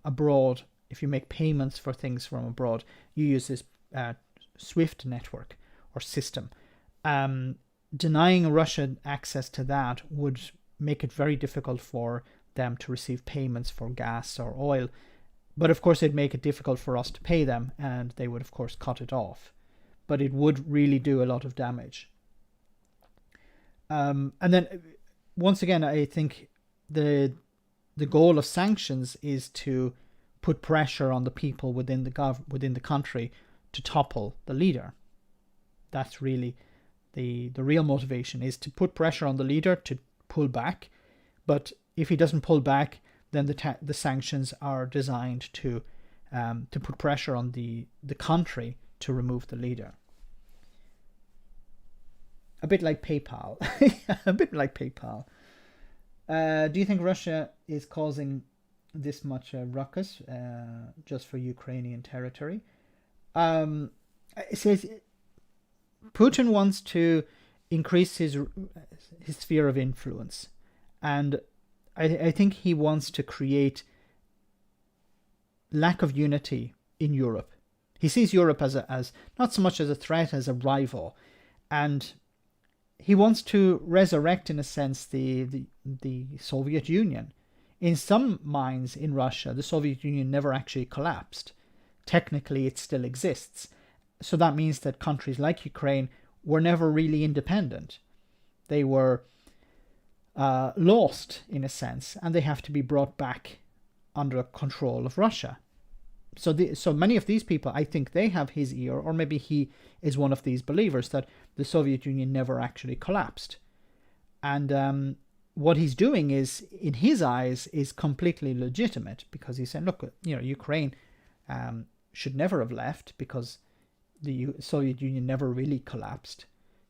Speaker 1: abroad, if you make payments for things from abroad, you use this SWIFT network or system. Denying Russia access to that would make it very difficult for them to receive payments for gas or oil. But of course, it'd make it difficult for us to pay them, and they would, of course, cut it off. But it would really do a lot of damage. And then, once again, I think the goal of sanctions is to put pressure on the people within the country to topple the leader. That's really the real motivation, is to put pressure on the leader to pull back. But if he doesn't pull back, then the sanctions are designed to put pressure on the country to remove the leader. A bit like PayPal. A bit like PayPal. Do you think Russia is causing this much ruckus just for Ukrainian territory? It says Putin wants to increase his sphere of influence, and I think he wants to create lack of unity in Europe. He sees Europe as not so much as a threat as a rival, and he wants to resurrect, in a sense, the Soviet Union. In some minds in Russia, the Soviet Union never actually collapsed. Technically, it still exists. So that means that countries like Ukraine were never really independent. They were lost, in a sense, and they have to be brought back under control of Russia. So many of these people, I think they have his ear, or maybe he is one of these believers that the Soviet Union never actually collapsed. And what he's doing is, in his eyes, is completely legitimate, because he's saying, look, Ukraine should never have left because the Soviet Union never really collapsed.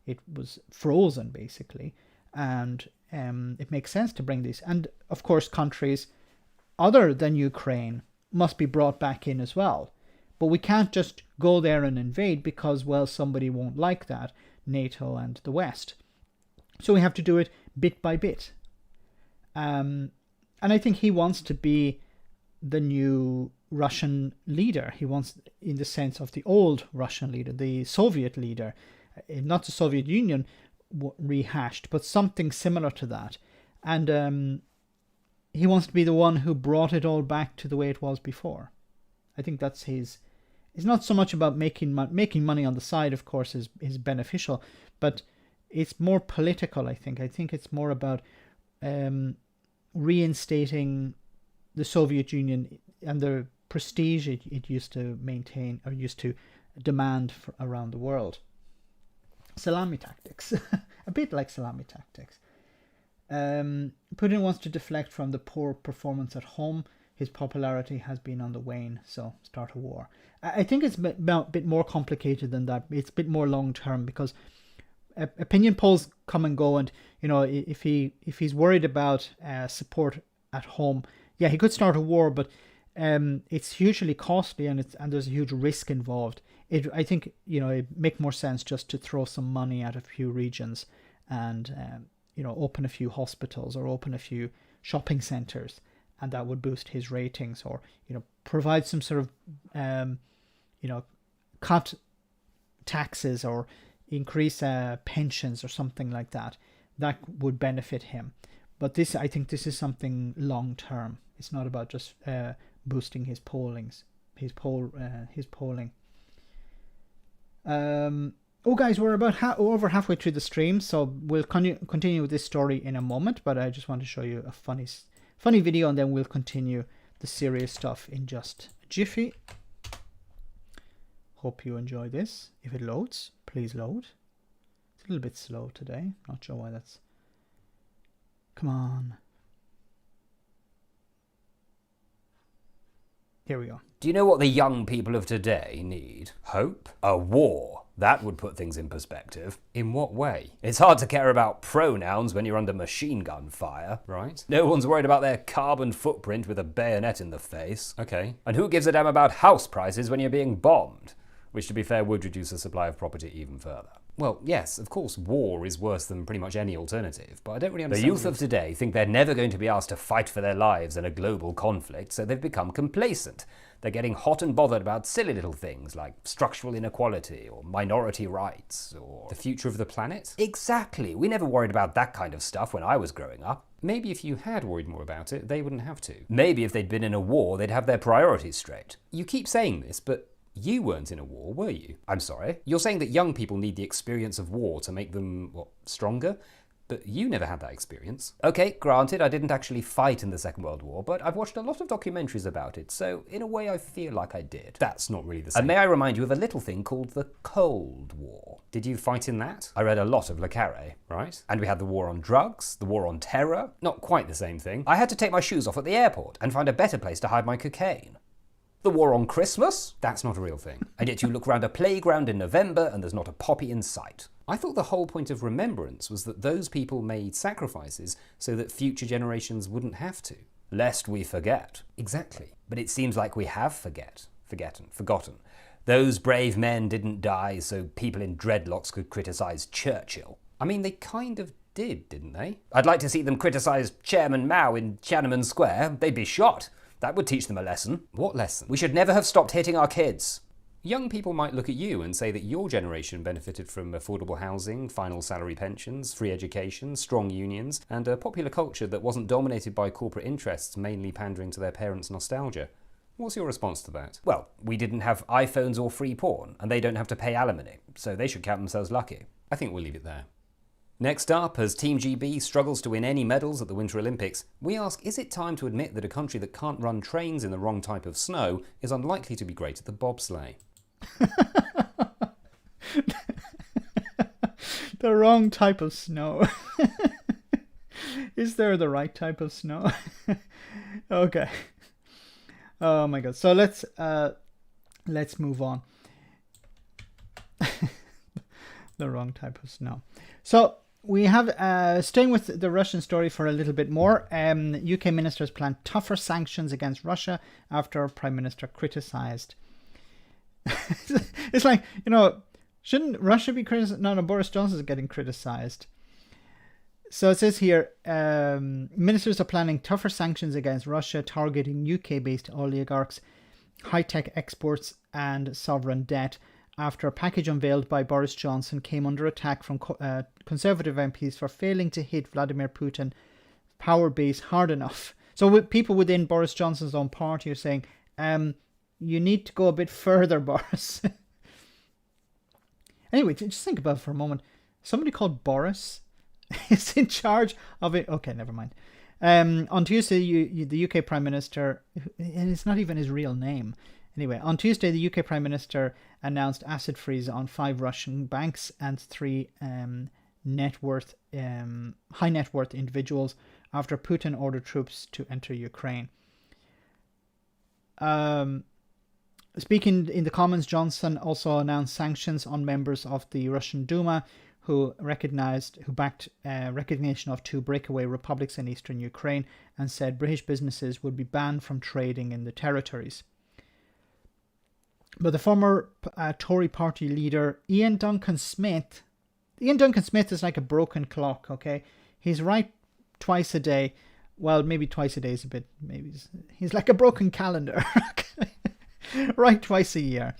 Speaker 1: it was frozen basically, and it makes sense to bring these. And of course, countries other than Ukraine must be brought back in as well. But we can't just go there and invade because, well, somebody won't like that, NATO and the West. So we have to do it bit by bit. And I think he wants to be the new Russian leader. He wants, in the sense of the old Russian leader, the Soviet leader, not the Soviet Union rehashed, but something similar to that. And he wants to be the one who brought it all back to the way it was before. I think that's his. It's not so much about making money on the side, of course, is beneficial, but it's more political, I think. I think it's more about reinstating the Soviet Union and the prestige it used to maintain, or used to demand around the world. Salami tactics. A bit like salami tactics. Putin wants to deflect from the poor performance at home. His popularity has been on the wane, so start a war. I think it's a bit more complicated than that. It's a bit more long term, because opinion polls come and go, and if he's worried about support at home, yeah, he could start a war, but it's hugely costly, and there's a huge risk involved. I think it make more sense just to throw some money at a few regions and open a few hospitals or open a few shopping centers, and that would boost his ratings, or provide some sort of cut taxes or increase pensions or something like that. That would benefit him. But I think this is something long term. It's not about just boosting his polling. Guys, we're about over halfway through the stream, so we'll continue with this story in a moment. But I just want to show you a funny video, and then we'll continue the serious stuff in just a jiffy. Hope you enjoy this. If it loads, please load. It's a little bit slow today. Not sure why that's. Come on. Here we go.
Speaker 7: Do you know what the young people of today need? Hope? A war. That would put things in perspective. In what way? It's hard to care about pronouns when you're under machine gun fire, right? No one's worried about their carbon footprint with a bayonet in the face. Okay. And who gives a damn about house prices when you're being bombed? Which, to be fair, would reduce the supply of property even further. Well, yes, of course, war is worse than pretty much any alternative, but I don't really understand. The youth of today think they're never going to be asked to fight for their lives in a global conflict, so they've become complacent. They're getting hot and bothered about silly little things like structural inequality or minority rights or the future of the planet. Exactly. We never worried about that kind of stuff when I was growing up. Maybe if you had worried more about it, they wouldn't have to. Maybe if they'd been in a war, they'd have their priorities straight. You keep saying this, but you weren't in a war, were you? I'm sorry. You're saying that young people need the experience of war to make them, stronger? But you never had that experience. Okay, granted, I didn't actually fight in the Second World War, but I've watched a lot of documentaries about it, so in a way I feel like I did. That's not really the same. And may I remind you of a little thing called the Cold War. Did you fight in that? I read a lot of Le Carré, right? And we had the war on drugs, the war on terror. Not quite the same thing. I had to take my shoes off at the airport and find a better place to hide my cocaine. The war on Christmas? That's not a real thing. And yet you look around a playground in November and there's not a poppy in sight. I thought the whole point of remembrance was that those people made sacrifices so that future generations wouldn't have to. Lest we forget. Exactly. But it seems like we have forgotten. Those brave men didn't die so people in dreadlocks could criticise Churchill. I mean, they kind of did, didn't they? I'd like to see them criticise Chairman Mao in Tiananmen Square. They'd be shot. That would teach them a lesson. What lesson? We should never have stopped hitting our kids. Young people might look at you and say that your generation benefited from affordable housing, final salary pensions, free education, strong unions, and a popular culture that wasn't dominated by corporate interests mainly pandering to their parents' nostalgia. What's your response to that? Well, we didn't have iPhones or free porn, and they don't have to pay alimony, so they should count themselves lucky. I think we'll leave it there. Next up, as Team GB struggles to win any medals at the Winter Olympics, we ask, is it time to admit that a country that can't run trains in the wrong type of snow is unlikely to be great at the bobsleigh?
Speaker 1: The wrong type of snow. Is there the right type of snow? Okay. Oh my god. So let's move on. The wrong type of snow. So we have, staying with the Russian story for a little bit more, UK ministers plan tougher sanctions against Russia after Prime Minister criticised. It's like, shouldn't Russia be criticised? No, Boris Johnson is getting criticised. So it says here, ministers are planning tougher sanctions against Russia, targeting UK-based oligarchs, high-tech exports and sovereign debt, after a package unveiled by Boris Johnson came under attack from Conservative MPs for failing to hit Vladimir Putin's power base hard enough. So people within Boris Johnson's own party are saying, you need to go a bit further, Boris. Anyway, just think about it for a moment. Somebody called Boris is in charge of it. Okay, never mind. On Tuesday, the UK Prime Minister, and it's not even his real name. Anyway, on Tuesday, the UK Prime Minister announced asset freeze on 5 Russian banks and 3 high net worth individuals after Putin ordered troops to enter Ukraine. Speaking in the Commons, Johnson also announced sanctions on members of the Russian Duma who backed recognition of 2 breakaway republics in eastern Ukraine, and said British businesses would be banned from trading in the territories. But the former Tory party leader, Ian Duncan Smith is like a broken clock, okay? He's right twice a day. Well, maybe twice a day is a bit, he's like a broken calendar. Right twice a year.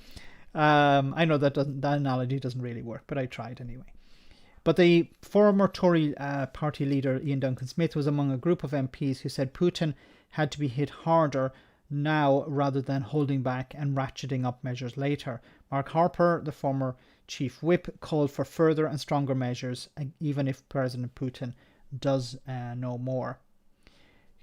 Speaker 1: I know that analogy doesn't really work, but I tried anyway. But the former Tory party leader, Ian Duncan Smith, was among a group of MPs who said Putin had to be hit harder now rather than holding back and ratcheting up measures later. Mark Harper, the former chief whip, called for further and stronger measures, even if President Putin does no more.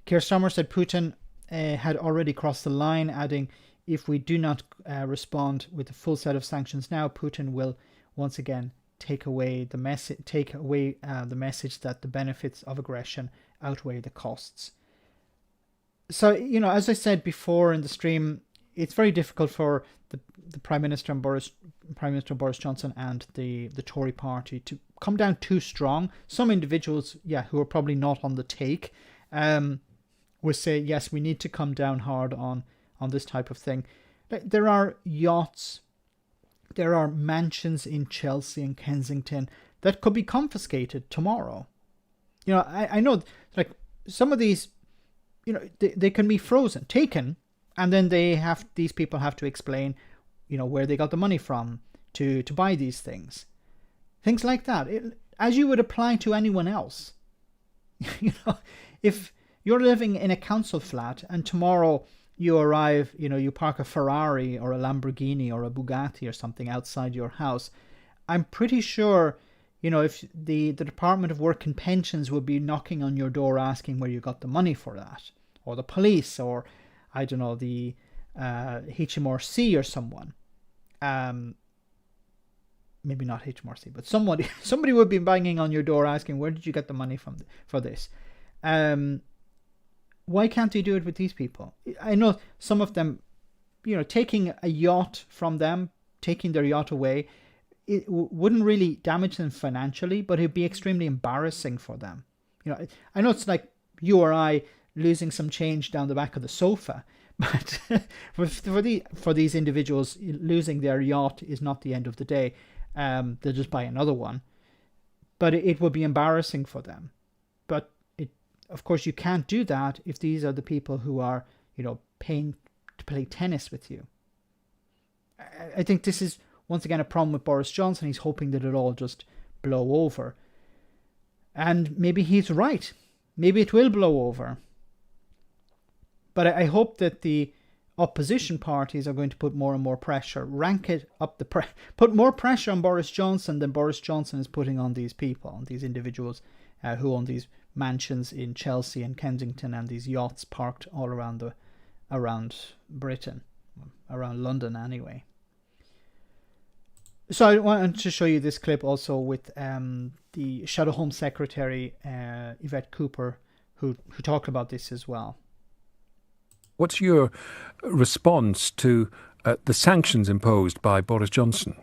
Speaker 1: Keir Starmer said Putin had already crossed the line, adding, if we do not respond with a full set of sanctions now, Putin will once again take away the message that the benefits of aggression outweigh the costs. So, as I said before in the stream, it's very difficult for the Prime Minister Boris Johnson and the Tory party to come down too strong. Some individuals, who are probably not on the take, will say, yes, we need to come down hard on this type of thing. There are yachts, there are mansions in Chelsea and Kensington that could be confiscated tomorrow. I know, like, some of these, they can be frozen, taken, and then these people have to explain, where they got the money from to buy these things. Things like that, as you would apply to anyone else. If you're living in a council flat and tomorrow you arrive, you park a Ferrari or a Lamborghini or a Bugatti or something outside your house, I'm pretty sure, if the Department of Work and Pensions would be knocking on your door asking where you got the money for that, or the police, or, I don't know, the HMRC or someone. Maybe not HMRC, but somebody would be banging on your door asking, where did you get the money for this? Why can't they do it with these people? I know some of them, taking a yacht from them, taking their yacht away, it wouldn't really damage them financially, but it'd be extremely embarrassing for them. I know it's like you or I losing some change down the back of the sofa, but for these individuals, losing their yacht is not the end of the day. They'll just buy another one. But it would be embarrassing for them. But of course, you can't do that if these are the people who are, paying to play tennis with you. I think this is, once again, a problem with Boris Johnson. He's hoping that it all just blow over. And maybe he's right. Maybe it will blow over. But I hope that the opposition parties are going to put more and more pressure, rank it up put more pressure on Boris Johnson than Boris Johnson is putting on these people, on these individuals who own these mansions in Chelsea and Kensington and these yachts parked all around Britain, around London anyway. So I wanted to show you this clip also with the Shadow Home Secretary Yvette Cooper, who talked about this as well.
Speaker 8: What's your response to the sanctions imposed by Boris Johnson?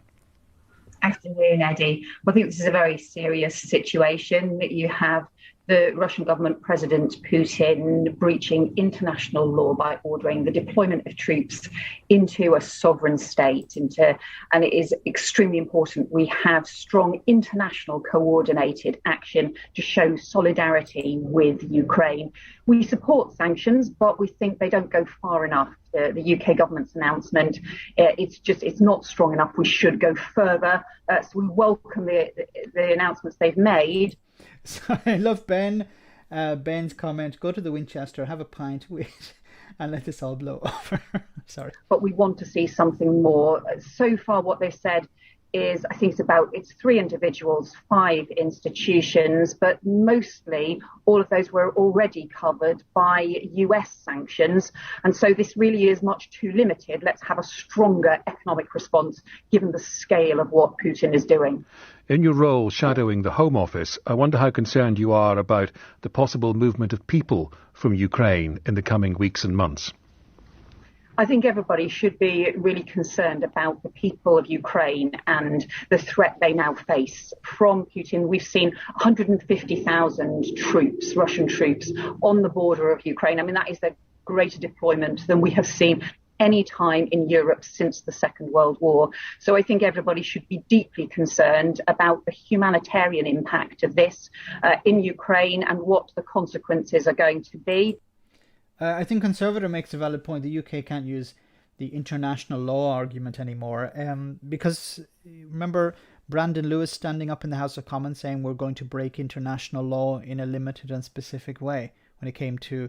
Speaker 9: Afternoon, Eddie. Well, I think this is a very serious situation that you have the Russian government, President Putin, breaching international law by ordering the deployment of troops into a sovereign state. And it is extremely important we have strong international coordinated action to show solidarity with Ukraine. We support sanctions, but we think they don't go far enough. The UK government's announcement, it's not strong enough. We should go further. So we welcome the announcements they've made.
Speaker 1: So I love Ben's comment. Go to the Winchester, have a pint, wait, and let this all blow over. Sorry.
Speaker 9: But we want to see something more. So far, what they said is, I think it's 3 individuals, 5 institutions, but mostly all of those were already covered by US sanctions. And so this really is much too limited. Let's have a stronger economic response given the scale of what Putin is doing.
Speaker 8: In your role shadowing the Home Office, I wonder how concerned you are about the possible movement of people from Ukraine in the coming weeks and months.
Speaker 9: I think everybody should be really concerned about the people of Ukraine and the threat they now face from Putin. We've seen 150,000 troops, Russian troops, on the border of Ukraine. I mean, that is a greater deployment than we have seen any time in Europe since the Second World War. So I think everybody should be deeply concerned about the humanitarian impact of this in Ukraine and what the consequences are going to be.
Speaker 1: I think Conservator makes a valid point. The UK can't use the international law argument anymore because remember Brandon Lewis standing up in the House of Commons saying we're going to break international law in a limited and specific way when it came to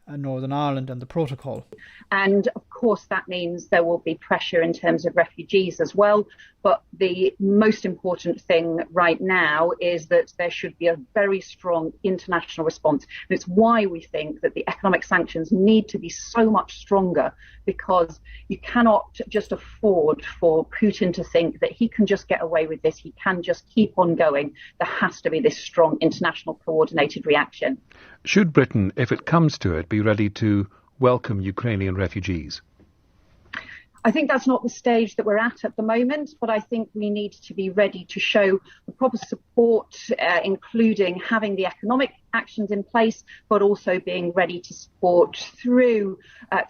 Speaker 1: Northern Ireland and the protocol.
Speaker 9: And of course that means there will be pressure in terms of refugees as well. But the most important thing right now is that there should be a very strong international response. And it's why we think that the economic sanctions need to be so much stronger, because you cannot just afford for Putin to think that he can just get away with this. He can just keep on going. There has to be this strong international coordinated reaction.
Speaker 8: Should Britain, if it comes to it, be ready to welcome Ukrainian refugees?
Speaker 9: I think that's not the stage that we're at the moment, but I think we need to be ready to show the proper support, including having the economic actions in place, but also being ready to support through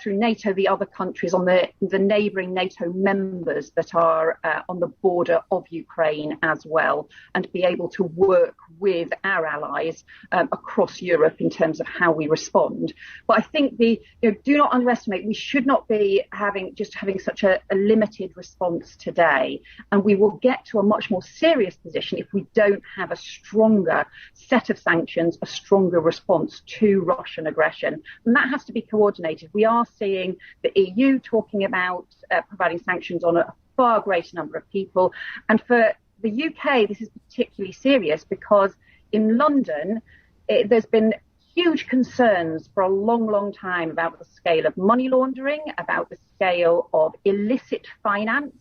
Speaker 9: NATO, the other countries on the neighbouring NATO members that are on the border of Ukraine as well, and be able to work with our allies across Europe in terms of how we respond. But I think do not underestimate, we should not be having such a limited response today, and we will get to a much more serious position if we don't have a stronger set of sanctions, a stronger response to Russian aggression. And that has to be coordinated. We are seeing the EU talking about providing sanctions on a far greater number of people. And for the UK, this is particularly serious because in London, there's been huge concerns for a long, long time about the scale of money laundering, about the scale of illicit finance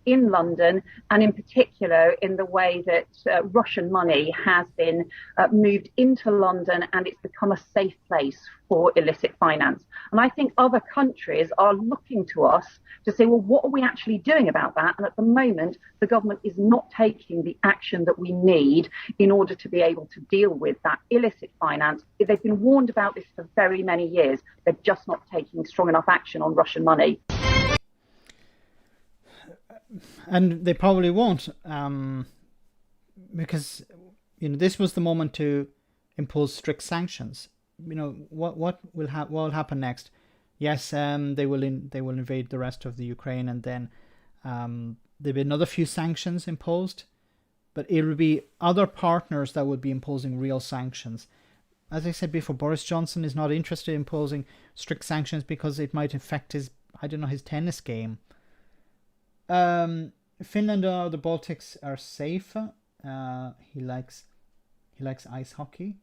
Speaker 9: in London, and in particular in the way that Russian money has been moved into London, and it's become a safe place for illicit finance. And I think other countries are looking to us to say, well, what are we actually doing about that? And at the moment, the government is not taking the action that we need in order to be able to deal with that illicit finance. They've been warned about this for very many years. They're just not taking strong enough action on Russian money.
Speaker 1: And they probably won't, because this was the moment to impose strict sanctions. What will happen next? Yes, they will invade the rest of the Ukraine, and then there'll be another few sanctions imposed, but it will be other partners that would be imposing real sanctions. As I said before, Boris Johnson is not interested in imposing strict sanctions because it might affect his tennis game. Finland or the Baltics are safe. He likes ice hockey.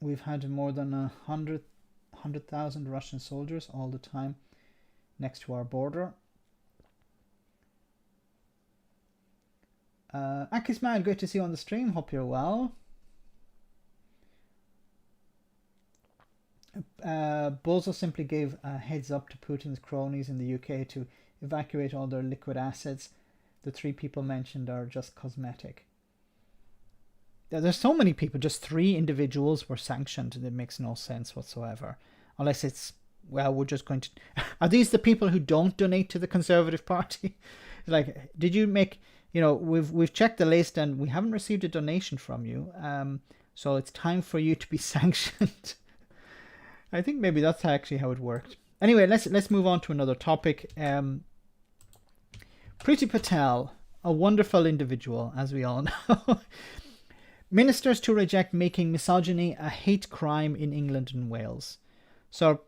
Speaker 1: We've had more than 100,000 Russian soldiers all the time next to our border. Akismail, great to see you on the stream. Hope you're well. Bozo simply gave a heads up to Putin's cronies in the UK to evacuate all their liquid assets. The 3 people mentioned are just cosmetic. There's so many people, just 3 individuals were sanctioned. It makes no sense whatsoever. Unless it's, well, we're just going to... Are these the people who don't donate to the Conservative Party? Like, did you make... You know, we've checked the list and we haven't received a donation from you. So it's time for you to be sanctioned. I think maybe that's actually how it worked. Anyway, let's move on to another topic. Priti Patel, a wonderful individual, as we all know. Ministers to reject making misogyny a hate crime in England and Wales. So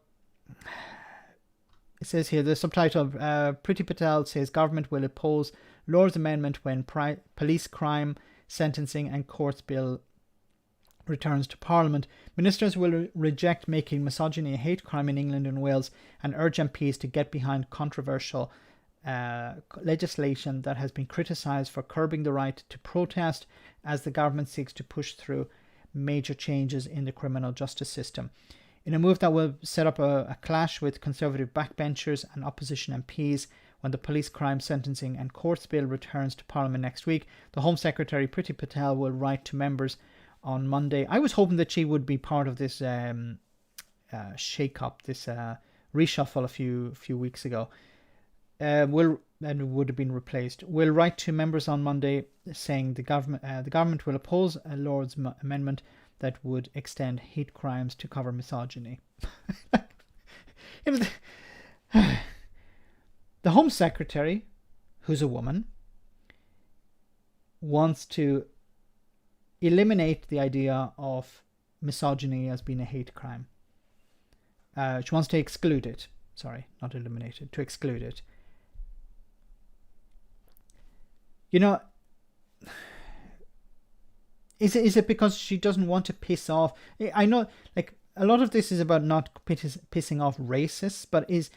Speaker 1: it says here, the subtitle, Priti Patel says government will oppose Lord's amendment when police crime sentencing and courts bill returns to Parliament. Ministers will reject making misogyny a hate crime in England and Wales and urge MPs to get behind controversial legislation that has been criticised for curbing the right to protest as the government seeks to push through major changes in the criminal justice system. In a move that will set up a clash with Conservative backbenchers and opposition MPs when the police crime sentencing and courts bill returns to Parliament next week, the Home Secretary Priti Patel will write to members on Monday. I was hoping that she would be part of this shake-up, this reshuffle a few weeks ago. Would have been replaced. Will write to members on Monday saying the government will oppose a Lord's amendment that would extend hate crimes to cover misogyny. The Home Secretary, who's a woman, wants to eliminate the idea of misogyny as being a hate crime. She wants to exclude it. Sorry, not eliminate it, to exclude it. You know, is it because she doesn't want to piss off? I know, like, a lot of this is about not pissing off racists, but is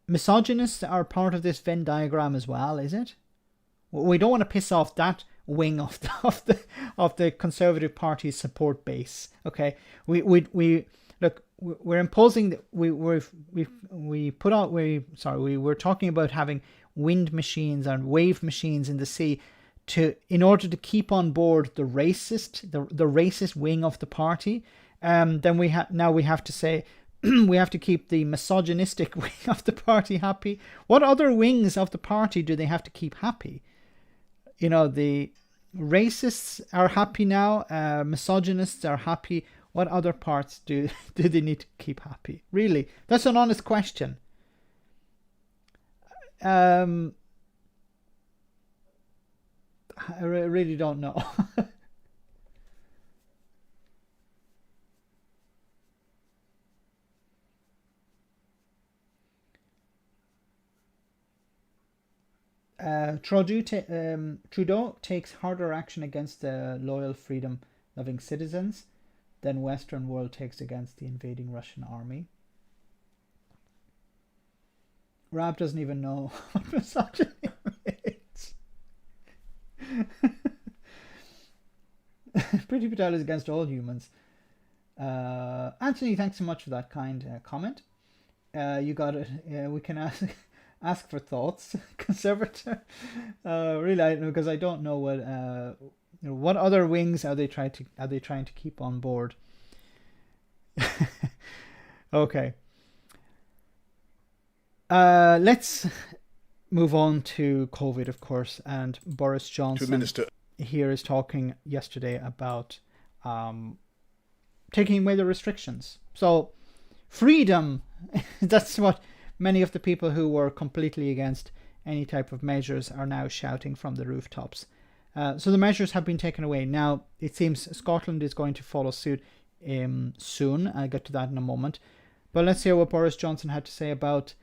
Speaker 1: misogynists are part of this Venn diagram as well? Is it? We don't want to piss off that wing of the Conservative Party's support base. Okay, we look. We're imposing. We're talking about having wind machines and wave machines in the sea in order to keep on board the racist wing of the party. Then we have to say we have to keep the misogynistic wing of the party happy. What other wings of the party do they have to keep happy? You know, the racists are happy now, misogynists are happy. What other parts do they need to keep happy? Really, that's an honest question. I really don't know. Trudeau takes harder action against the loyal, freedom-loving citizens than Western world takes against the invading Russian army. Rab doesn't even know what misogyny is. Priti Patel is against all humans. Anthony, thanks so much for that kind comment. You got it. We can ask for thoughts, Conservator. Really, because I don't know what other wings are they trying to keep on board. Okay. Let's move on to COVID, of course, and Boris Johnson here is talking yesterday about taking away the restrictions. So freedom, that's what many of the people who were completely against any type of measures are now shouting from the rooftops. So the measures have been taken away. Now, it seems Scotland is going to follow suit soon. I'll get to that in a moment. But let's hear what Boris Johnson had to say about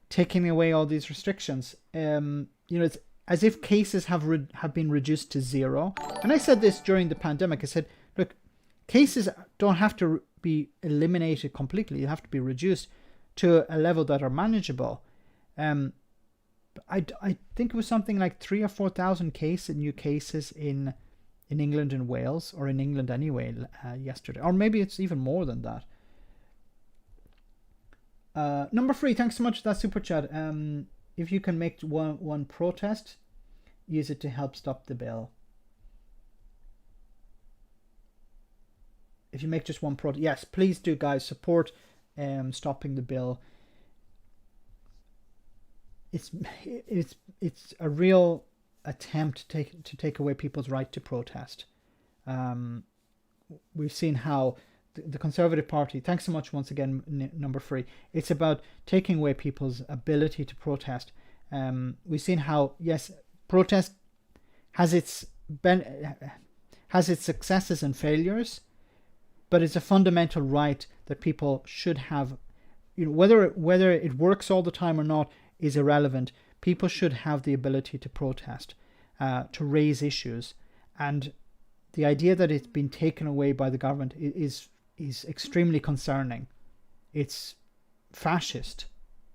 Speaker 1: taking away all these restrictions. It's as if cases have been reduced to zero. And I said this during the pandemic. I said, look, cases don't have to be eliminated completely. You have to be reduced to a level that are manageable. I think it was something like 3,000 or 4,000 new cases in England and Wales, or in England anyway, yesterday. Or maybe it's even more than that. Number 3, thanks so much for that super chat. If you can make one protest, use it to help stop the bill. If you make just one protest, yes, please do, guys. Support stopping the bill. It's a real attempt to take away people's right to protest. We've seen how the Conservative Party, thanks so much once again, number 3, it's about taking away people's ability to protest. We've seen how, yes, protest has its successes and failures, but it's a fundamental right that people should have. You know, whether it works all the time or not is irrelevant. People should have the ability to protest, to raise issues, and the idea that it's been taken away by the government is extremely concerning. It's fascist.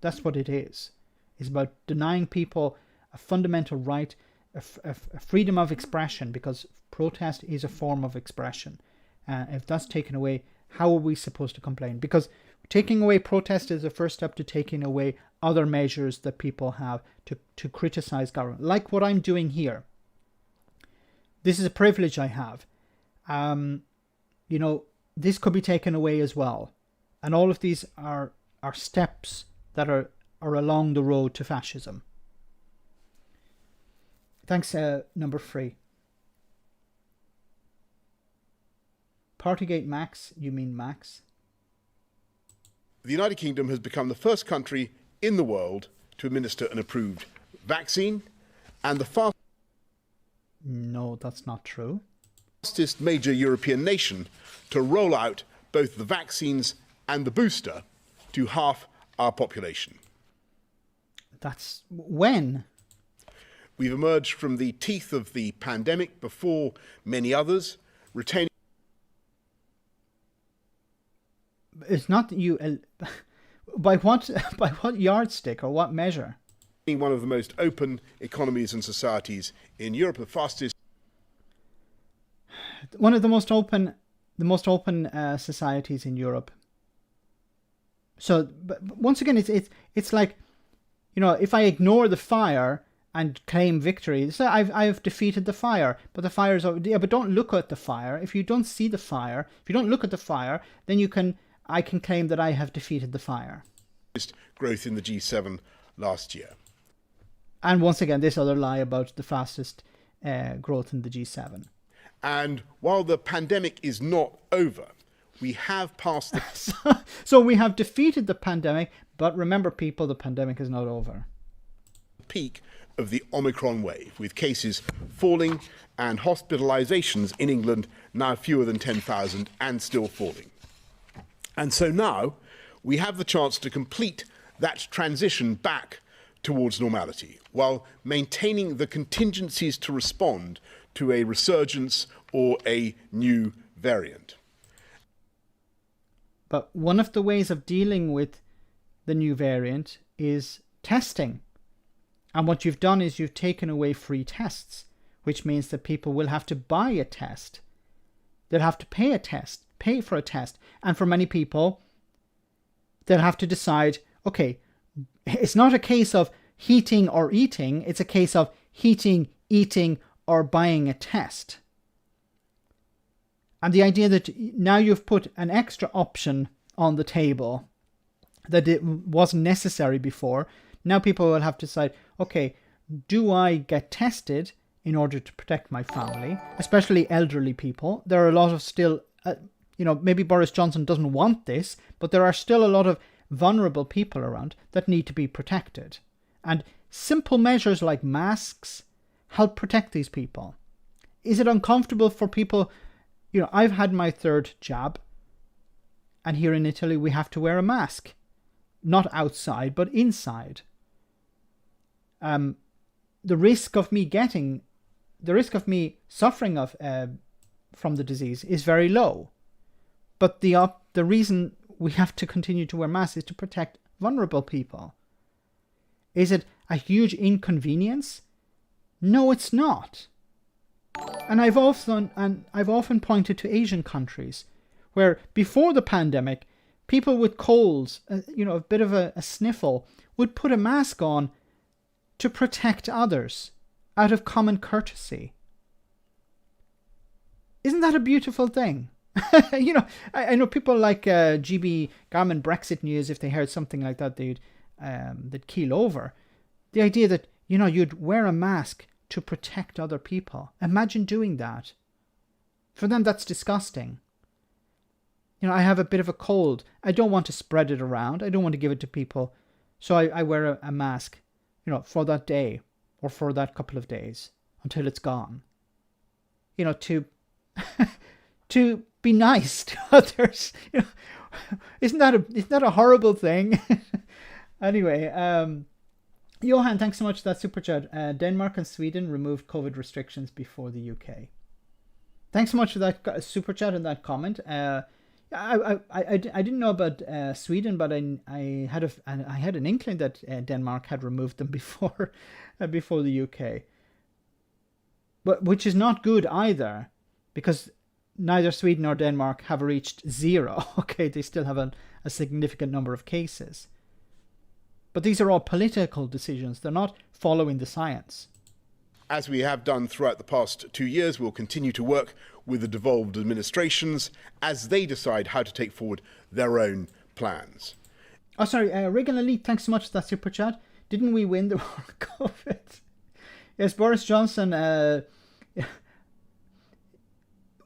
Speaker 1: That's what it is. It's about denying people a fundamental right, a freedom of expression, because protest is a form of expression. If that's taken away, how are we supposed to complain? Because taking away protest is the first step to taking away other measures that people have to criticize government, like what I'm doing here. This is a privilege I have. You know, this could be taken away as well. And all of these are steps that are along the road to fascism. Thanks, number 3. Partygate Max, you mean Max?
Speaker 10: The United Kingdom has become the first country in the world to administer an approved vaccine and the
Speaker 1: No, that's not true.
Speaker 10: fastest major European nation to roll out both the vaccines and the booster to half our population.
Speaker 1: That's when?
Speaker 10: We've emerged from the teeth of the pandemic before many others, retaining...
Speaker 1: It's not that you... by what yardstick or what measure?
Speaker 10: One of the most open economies and societies in Europe, the fastest...
Speaker 1: One of the most open societies in Europe. So, but once again, it's like, you know, if I ignore the fire and claim victory, so I've defeated the fire, but the fire is over. Yeah, but don't look at the fire. If you don't see the fire, if you don't look at the fire, then I can claim that I have defeated the fire.
Speaker 10: Growth in the G7 last year.
Speaker 1: And once again, this other lie about the fastest growth in the G7.
Speaker 10: And while the pandemic is not over, we have passed the...
Speaker 1: So we have defeated the pandemic, but remember, people, the pandemic is not over.
Speaker 10: Peak of the Omicron wave, with cases falling and hospitalizations in England now fewer than 10,000 and still falling. And so now we have the chance to complete that transition back towards normality, while maintaining the contingencies to respond to a resurgence or a new variant.
Speaker 1: But one of the ways of dealing with the new variant is testing. And what you've done is you've taken away free tests, which means that people will have to buy a test. They'll have to pay for a test. And for many people, they'll have to decide, okay, it's not a case of heating or eating, it's a case of heating, eating, or buying a test. And the idea that now you've put an extra option on the table that it wasn't necessary before, now people will have to decide, okay, do I get tested in order to protect my family, especially elderly people? There are a lot of still, maybe Boris Johnson doesn't want this, but there are still a lot of vulnerable people around that need to be protected. And simple measures like masks help protect these people. Is it uncomfortable for people? I've had my 3rd jab, and here in Italy we have to wear a mask. Not outside, but inside. The risk of me suffering from the disease is very low. But the reason we have to continue to wear masks is to protect vulnerable people. Is it a huge inconvenience? No, it's not. And I've often pointed to Asian countries where before the pandemic, People with colds, a bit of a sniffle, would put a mask on to protect others out of common courtesy. Isn't that a beautiful thing? I know people like GB Garmin Brexit News, if they heard something like that, they'd keel over. The idea that, you'd wear a mask to protect other people. Imagine doing that. For them, that's disgusting. I have a bit of a cold. I don't want to spread it around. I don't want to give it to people. So I wear a mask, for that day or for that couple of days until it's gone. To to be nice to others. Isn't that a horrible thing? Anyway, Johan, thanks so much for that super chat. Denmark and Sweden removed COVID restrictions before the UK. Thanks so much for that super chat and that comment. I didn't know about Sweden, but I had an inkling that Denmark had removed them before the UK. But which is not good either, because neither Sweden nor Denmark have reached zero. Okay, they still have a significant number of cases. But these are all political decisions. They're not following the science.
Speaker 10: As we have done throughout the past 2 years, we'll continue to work with the devolved administrations as they decide how to take forward their own plans.
Speaker 1: Oh, sorry, Regan Elite, thanks so much for that super chat. Didn't we win the war on COVID? Yes, Boris Johnson,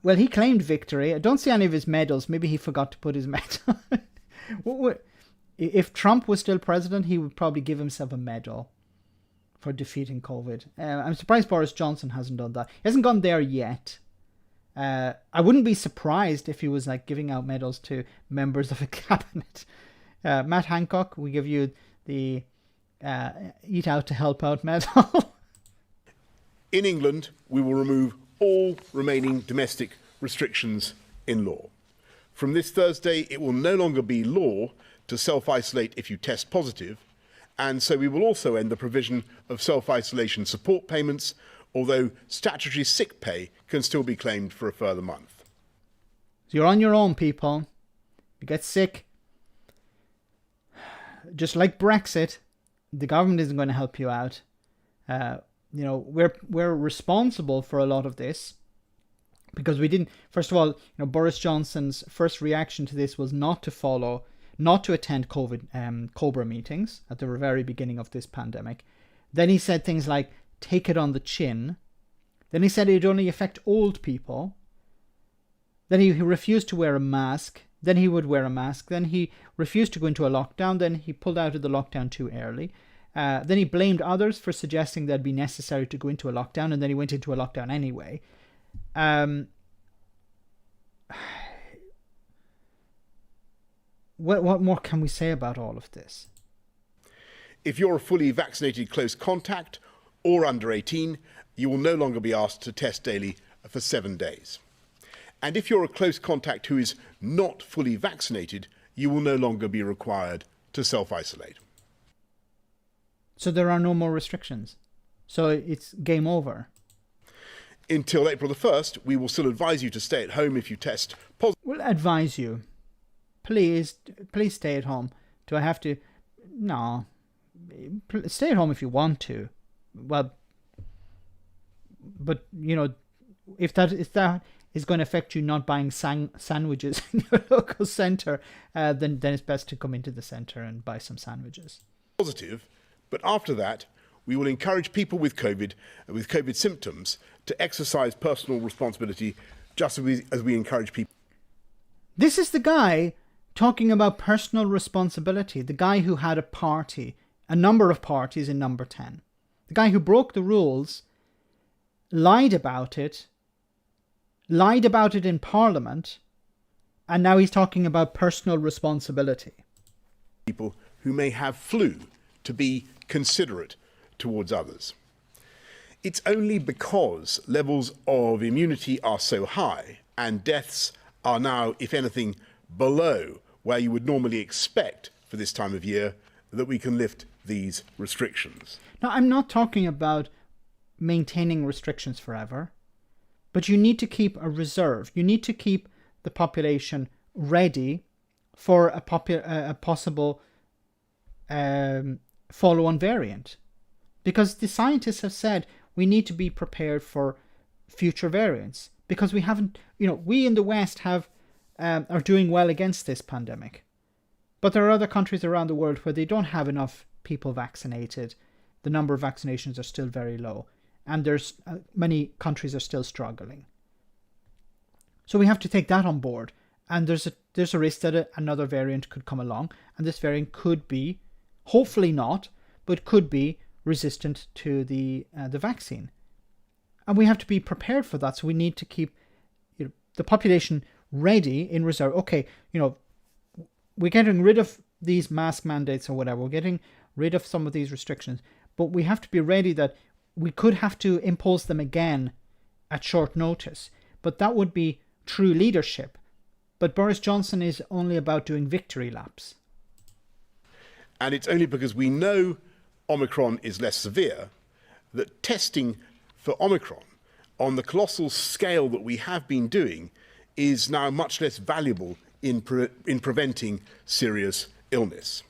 Speaker 1: well, he claimed victory. I don't see any of his medals. Maybe he forgot to put his medal. If Trump was still president, he would probably give himself a medal for defeating COVID. I'm surprised Boris Johnson hasn't done that. He hasn't gone there yet. I wouldn't be surprised if he was giving out medals to members of a cabinet. Matt Hancock, we give you the Eat Out to Help Out medal.
Speaker 10: In England, we will remove all remaining domestic restrictions in law. From this Thursday, it will no longer be law to self-isolate if you test positive, and so we will also end the provision of self-isolation support payments, although statutory sick pay can still be claimed for a further month.
Speaker 1: So you're on your own, people. You get sick. Just like Brexit, the government isn't going to help you out. We're responsible for a lot of this because we didn't. First of all, Boris Johnson's first reaction to this was not to attend COVID Cobra meetings at the very beginning of this pandemic. Then he said things like, take it on the chin. Then he said it would only affect old people. Then he refused to wear a mask. Then he would wear a mask. Then he refused to go into a lockdown. Then he pulled out of the lockdown too early. Then he blamed others for suggesting that it'd be necessary to go into a lockdown. And then he went into a lockdown anyway. What more can we say about all of this?
Speaker 10: If you're a fully vaccinated close contact or under 18, you will no longer be asked to test daily for 7 days. And if you're a close contact who is not fully vaccinated, you will no longer be required to self-isolate.
Speaker 1: So there are no more restrictions. So it's game over.
Speaker 10: Until April the 1st, we will still advise you to stay at home if you test positive.
Speaker 1: We'll advise you. Please stay at home. Do I have to? No. Stay at home if you want to. Well, but if that is going to affect you not buying sandwiches in your local centre, then it's best to come into the centre and buy some sandwiches.
Speaker 10: Positive, but after that, we will encourage people with COVID symptoms to exercise personal responsibility, just as we encourage people.
Speaker 1: This is the guy talking about personal responsibility, the guy who had a number of parties in number 10. The guy who broke the rules, lied about it in Parliament, and now he's talking about personal responsibility.
Speaker 10: People who may have flu to be considerate towards others. It's only because levels of immunity are so high and deaths are now, if anything, below where you would normally expect for this time of year that we can lift these restrictions.
Speaker 1: Now, I'm not talking about maintaining restrictions forever, but you need to keep a reserve. You need to keep the population ready for a possible follow-on variant, because the scientists have said we need to be prepared for future variants, because we haven't, we in the West are doing well against this pandemic, but there are other countries around the world where they don't have enough people vaccinated. The number of vaccinations are still very low, and there's many countries are still struggling. So we have to take that on board, and there's a risk that another variant could come along, and this variant could be, hopefully not, but could be resistant to the vaccine, and we have to be prepared for that. So we need to keep the population ready in reserve. Okay, we're getting rid of these mask mandates or whatever. We're getting rid of some of these restrictions, but we have to be ready that we could have to impose them again at short notice. But that would be true leadership. But Boris Johnson is only about doing victory laps.
Speaker 10: And it's only because we know Omicron is less severe that testing for Omicron on the colossal scale that we have been doing is now much less valuable in preventing serious illness.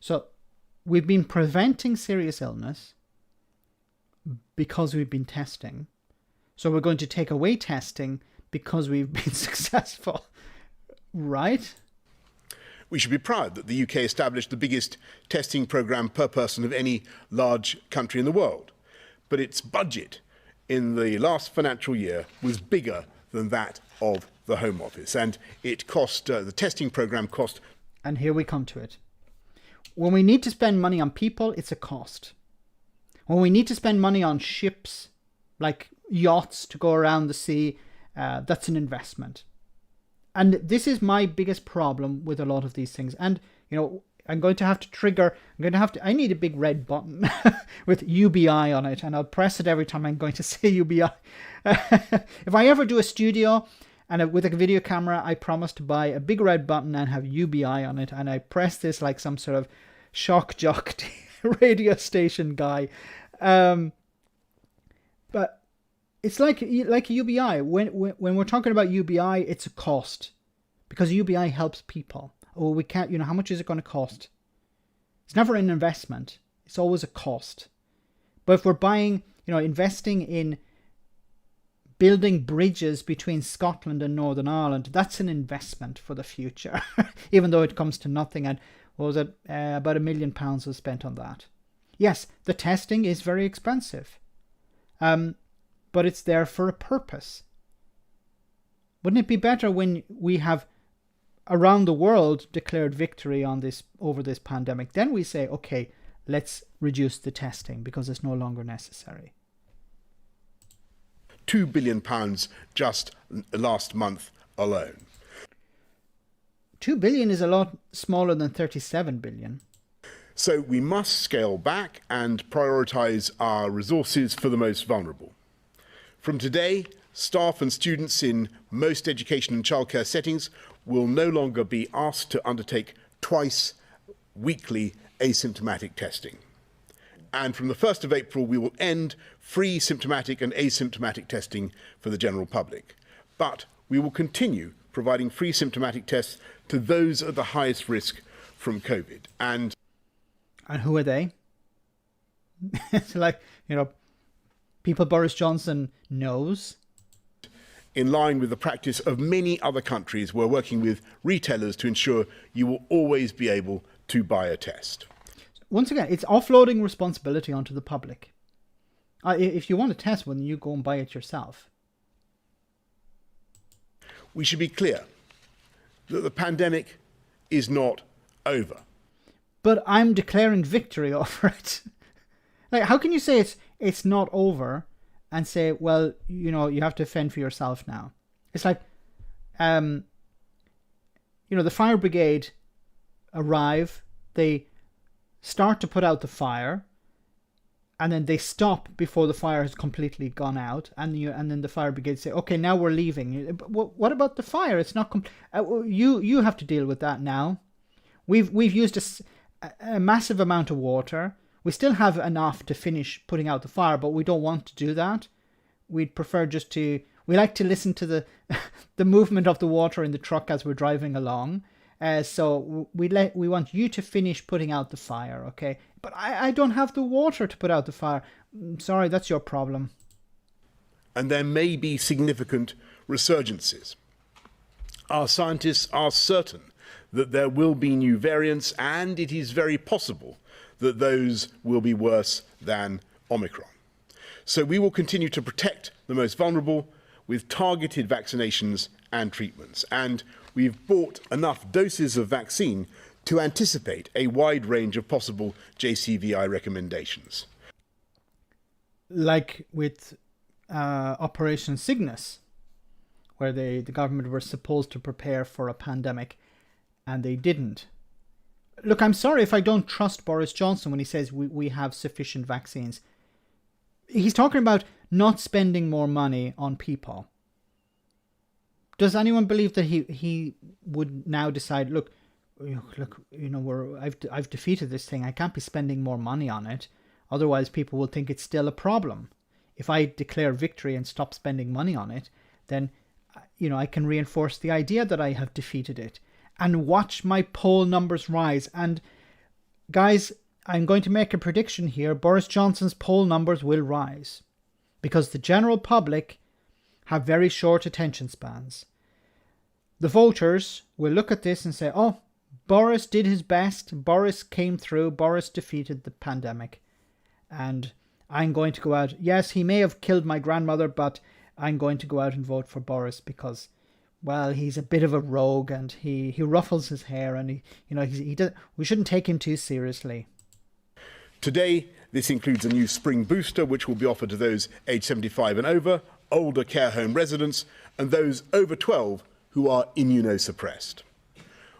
Speaker 1: So we've been preventing serious illness because we've been testing. So we're going to take away testing because we've been successful, right?
Speaker 10: We should be proud that the UK established the biggest testing programme per person of any large country in the world. But its budget in the last financial year was bigger than that of the Home Office. And it cost, the testing programme cost...
Speaker 1: And here we come to it. When we need to spend money on people, it's a cost. When we need to spend money on ships, like yachts to go around the sea, that's an investment. And this is my biggest problem with a lot of these things. And, I'm going to have to trigger, I need a big red button with UBI on it, and I'll press it every time I'm going to say UBI. If I ever do a studio and with a video camera, I promise to buy a big red button and have UBI on it, and I press this like some sort of shock jock radio station guy. But it's like UBI. When we're talking about UBI, it's a cost, because UBI helps people. Oh, we can't, how much is it going to cost? It's never an investment. It's always a cost. But if we're buying, investing in building bridges between Scotland and Northern Ireland, that's an investment for the future, even though it comes to nothing. And what was it? About £1 million was spent on that. Yes, the testing is very expensive, but it's there for a purpose. Wouldn't it be better when we have around the world declared victory on this over this pandemic? Then we say, okay, let's reduce the testing because it's no longer necessary.
Speaker 10: £2 billion just last month alone.
Speaker 1: 2 billion is a lot smaller than 37 billion.
Speaker 10: So we must scale back and prioritise our resources for the most vulnerable. From today, staff and students in most education and childcare settings will no longer be asked to undertake twice weekly asymptomatic testing. And from the 1st of April, we will end free symptomatic and asymptomatic testing for the general public. But we will continue providing free symptomatic tests to those at the highest risk from COVID. And
Speaker 1: who are they? It's like, people Boris Johnson knows.
Speaker 10: In line with the practice of many other countries, we're working with retailers to ensure you will always be able to buy a test.
Speaker 1: Once again, it's offloading responsibility onto the public. If you want a test, well, then you go and buy it yourself.
Speaker 10: We should be clear that the pandemic is not over.
Speaker 1: But I'm declaring victory over it. Like, how can you say it's not over and say, well, you have to fend for yourself now? It's like, the fire brigade arrive, they start to put out the fire, and then they stop before the fire has completely gone out, and then the fire brigade say, okay, now we're leaving. What about the fire? It's not you have to deal with that now. We've used a massive amount of water. We still have enough to finish putting out the fire, but we don't want to do that. We'd prefer we like to listen to the movement of the water in the truck as we're driving along. So we want you to finish putting out the fire, okay? But I don't have the water to put out the fire. Sorry, that's your problem.
Speaker 10: And there may be significant resurgences. Our scientists are certain that there will be new variants, and it is very possible that those will be worse than Omicron. So we will continue to protect the most vulnerable with targeted vaccinations and treatments. And we've bought enough doses of vaccine to anticipate a wide range of possible JCVI recommendations.
Speaker 1: Like with Operation Cygnus, where the government were supposed to prepare for a pandemic and they didn't. Look, I'm sorry if I don't trust Boris Johnson when he says we have sufficient vaccines. He's talking about not spending more money on people. Does anyone believe that he would now decide, look, I've defeated this thing. I can't be spending more money on it. Otherwise, people will think it's still a problem. If I declare victory and stop spending money on it, then, I can reinforce the idea that I have defeated it and watch my poll numbers rise. And guys, I'm going to make a prediction here. Boris Johnson's poll numbers will rise because the general public have very short attention spans. The voters will look at this and say, oh, Boris did his best. Boris came through. Boris defeated the pandemic. And I'm going to go out. Yes, he may have killed my grandmother, but I'm going to go out and vote for Boris because, well, he's a bit of a rogue and he ruffles his hair and we shouldn't take him too seriously.
Speaker 10: Today, this includes a new spring booster which will be offered to those aged 75 and over, older care home residents, and those over 12 who are immunosuppressed.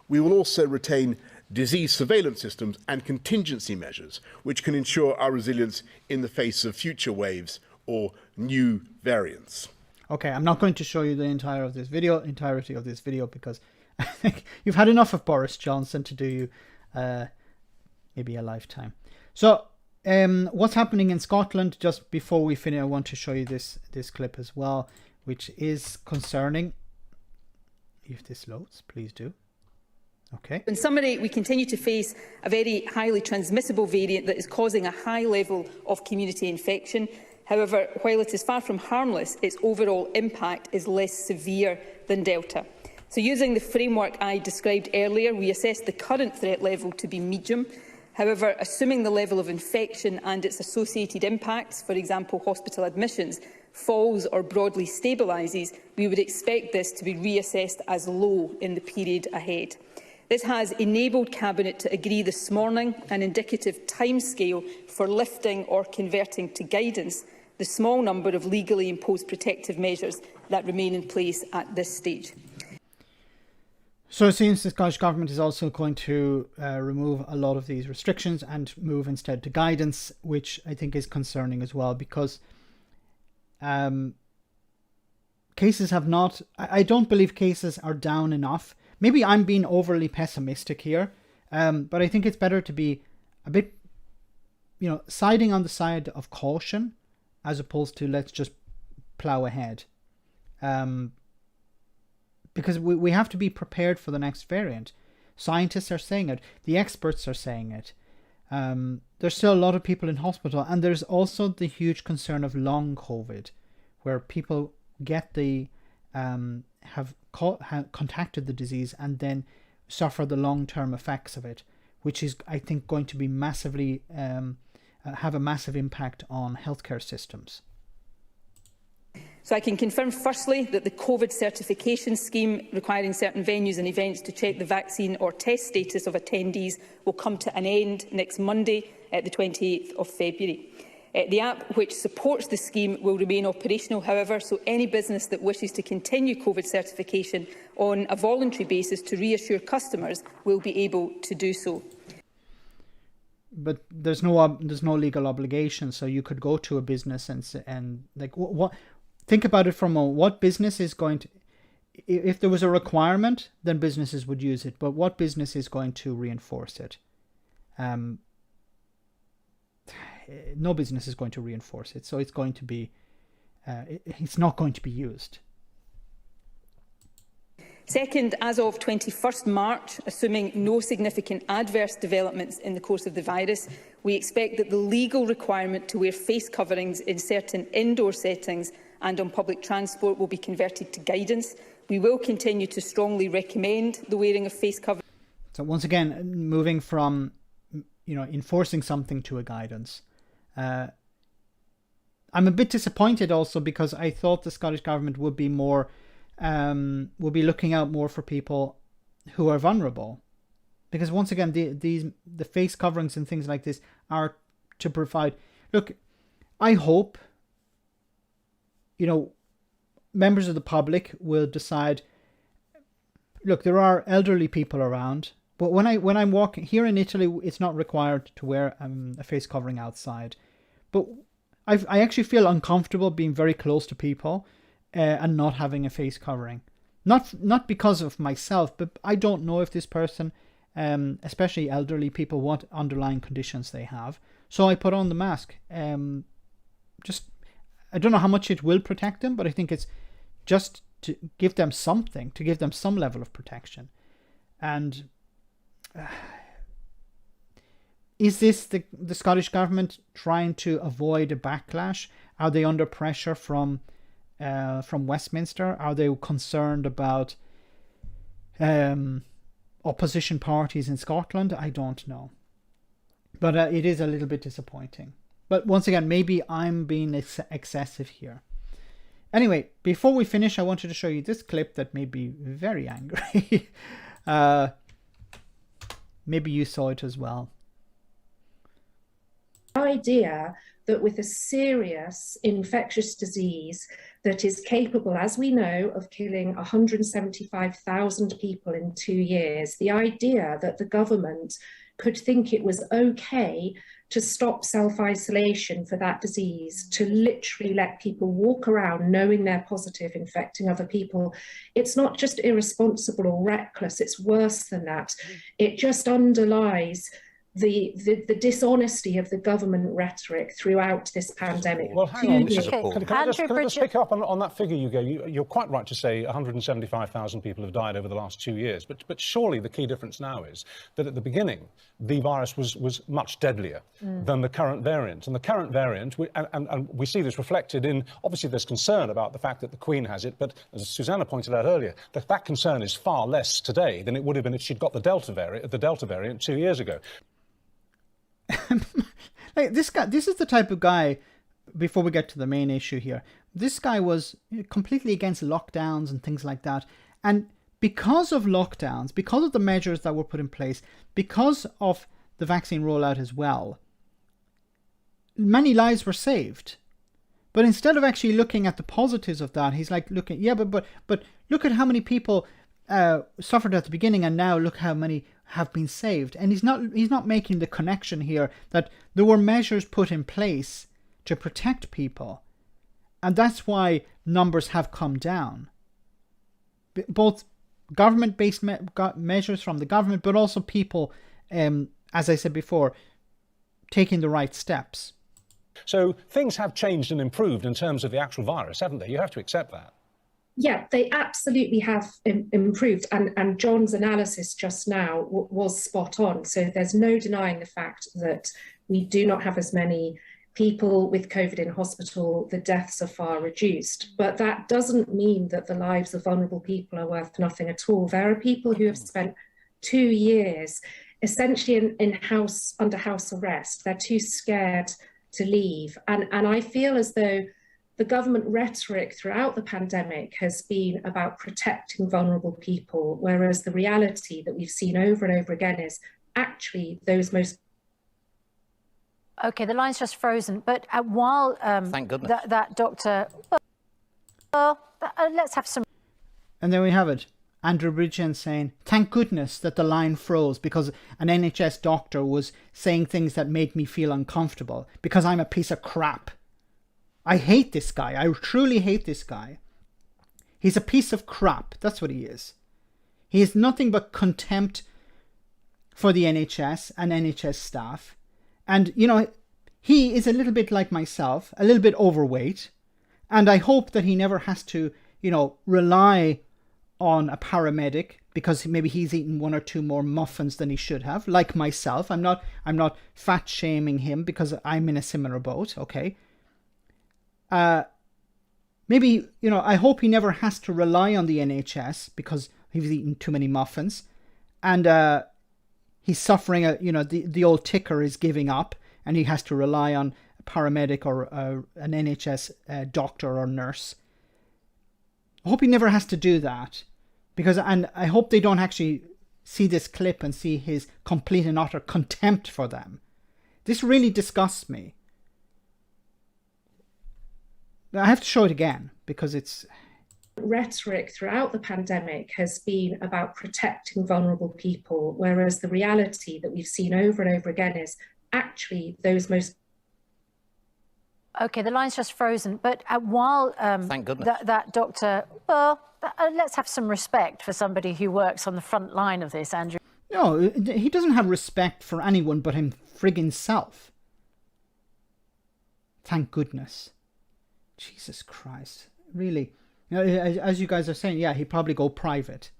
Speaker 10: We will also retain disease surveillance systems and contingency measures which can ensure our resilience in the face of future waves or new variants.
Speaker 1: Okay, I'm not going to show you the entirety of this video because I think you've had enough of Boris Johnson to do you maybe a lifetime. So what's happening in Scotland? Just before we finish, I want to show you this clip as well, which is concerning. If this loads, please do. Okay.
Speaker 11: In summary, we continue to face a very highly transmissible variant that is causing a high level of community infection. However, while it is far from harmless, its overall impact is less severe than Delta. So using the framework I described earlier, we assess the current threat level to be medium. However, assuming the level of infection and its associated impacts, for example hospital admissions, falls or broadly stabilises, we would expect this to be reassessed as low in the period ahead. This has enabled Cabinet to agree this morning an indicative timescale for lifting or converting to guidance the small number of legally imposed protective measures that remain in place at this stage.
Speaker 1: So it seems the Scottish Government is also going to remove a lot of these restrictions and move instead to guidance, which I think is concerning as well because cases have not... I don't believe cases are down enough. Maybe I'm being overly pessimistic here, but I think it's better to be a bit, siding on the side of caution as opposed to let's just plough ahead. Because we have to be prepared for the next variant. Scientists are saying it. The experts are saying it. There's still a lot of people in hospital. And there's also the huge concern of long COVID, where people get have contacted the disease and then suffer the long-term effects of it, which is, I think, going to be massively have a massive impact on healthcare systems.
Speaker 11: So I can confirm firstly that the COVID certification scheme requiring certain venues and events to check the vaccine or test status of attendees will come to an end next Monday, the 28th of February. The app which supports the scheme will remain operational, however, so any business that wishes to continue COVID certification on a voluntary basis to reassure customers will be able to do so.
Speaker 1: But there's no legal obligation, so you could go to a business and like what think about it from what business is going to... If there was a requirement, then businesses would use it, but what business is going to reinforce it? No business is going to reinforce it, so it's going to be it's not going to be used.
Speaker 11: Second, as of 21st March, assuming no significant adverse developments in the course of the virus, we expect that the legal requirement to wear face coverings in certain indoor settings and on public transport will be converted to guidance. We will continue to strongly recommend the wearing of face coverings.
Speaker 1: So once again, moving from, enforcing something to a guidance. I'm a bit disappointed also because I thought the Scottish Government would be more, would be looking out more for people who are vulnerable. Because once again, the face coverings and things like this are to provide... Look, I hope, members of the public will decide, look, there are elderly people around, but when I'm walking here in Italy, it's not required to wear a face covering outside. But I actually feel uncomfortable being very close to people and not having a face covering. Not because of myself, but I don't know if this person, especially elderly people, what underlying conditions they have. So I put on the mask. I don't know how much it will protect them, but I think it's just to give them something, to give them some level of protection. And is this the Scottish Government trying to avoid a backlash? Are they under pressure from Westminster? Are they concerned about opposition parties in Scotland? I don't know. But it is a little bit disappointing. But once again, maybe I'm being excessive here. Anyway, before we finish, I wanted to show you this clip that made me very angry. Maybe you saw it as well.
Speaker 12: The idea that with a serious infectious disease that is capable, as we know, of killing 175,000 people in 2 years, the idea that the government could think it was okay to stop self-isolation for that disease, to literally let people walk around knowing they're positive, infecting other people. It's not just irresponsible or reckless, it's worse than that. It just underlies the dishonesty of the government rhetoric throughout this pandemic.
Speaker 13: Well, hang on. Can I just pick up on that figure you gave? You're quite right to say 175,000 people have died over the last 2 years, but surely the key difference now is that at the beginning, the virus was much deadlier than the current variant. And the current variant, and we see this reflected in, obviously there's concern about the fact that the Queen has it, but as Susanna pointed out earlier, that concern is far less today than it would have been if she'd got the Delta variant 2 years ago.
Speaker 1: Like this is the type of guy, before we get to the main issue here, this guy was completely against lockdowns and things like that. And because of lockdowns, because of the measures that were put in place, because of the vaccine rollout as well, many lives were saved. But instead of actually looking at the positives of that, he's like looking, yeah, but look at how many people suffered at the beginning, and now look how many have been saved. And he's not making the connection here that there were measures put in place to protect people, and that's why numbers have come down. Both government-based measures from the government, but also people, as I said before, taking the right steps.
Speaker 13: So things have changed and improved in terms of the actual virus, haven't they? You have to accept that.
Speaker 12: Yeah, they absolutely have improved, and John's analysis just now was spot on. So there's no denying the fact that we do not have as many people with COVID in hospital. The deaths are far reduced, but that doesn't mean that the lives of vulnerable people are worth nothing at all. There are people who have spent 2 years essentially under house arrest. They're too scared to leave, and I feel as though the government rhetoric throughout the pandemic has been about protecting vulnerable people, whereas the reality that we've seen over and over again is actually those most...
Speaker 14: OK, the line's just frozen, but while
Speaker 15: thank goodness.
Speaker 14: that doctor... let's have some...
Speaker 1: And there we have it. Andrew Bridgen saying, thank goodness that the line froze because an NHS doctor was saying things that made me feel uncomfortable because I'm a piece of crap. I hate this guy. I truly hate this guy. He's a piece of crap. That's what he is. He has nothing but contempt for the NHS and NHS staff. And, he is a little bit like myself, a little bit overweight. And I hope that he never has to, rely on a paramedic because maybe he's eaten one or two more muffins than he should have, like myself. I'm not fat shaming him because I'm in a similar boat, okay? Maybe, I hope he never has to rely on the NHS because he's eaten too many muffins, and he's suffering. The old ticker is giving up, and he has to rely on a paramedic or an NHS doctor or nurse. I hope he never has to do that, and I hope they don't actually see this clip and see his complete and utter contempt for them. This really disgusts me. I have to show it again because it's...
Speaker 12: Rhetoric throughout the pandemic has been about protecting vulnerable people, whereas the reality that we've seen over and over again is actually those most...
Speaker 14: Okay, the line's just frozen, but while
Speaker 15: thank goodness
Speaker 14: that doctor, let's have some respect for somebody who works on the front line of this, Andrew.
Speaker 1: No, he doesn't have respect for anyone but him friggin' self. Thank goodness. Jesus Christ, really. As you guys are saying, yeah, he'd probably go private.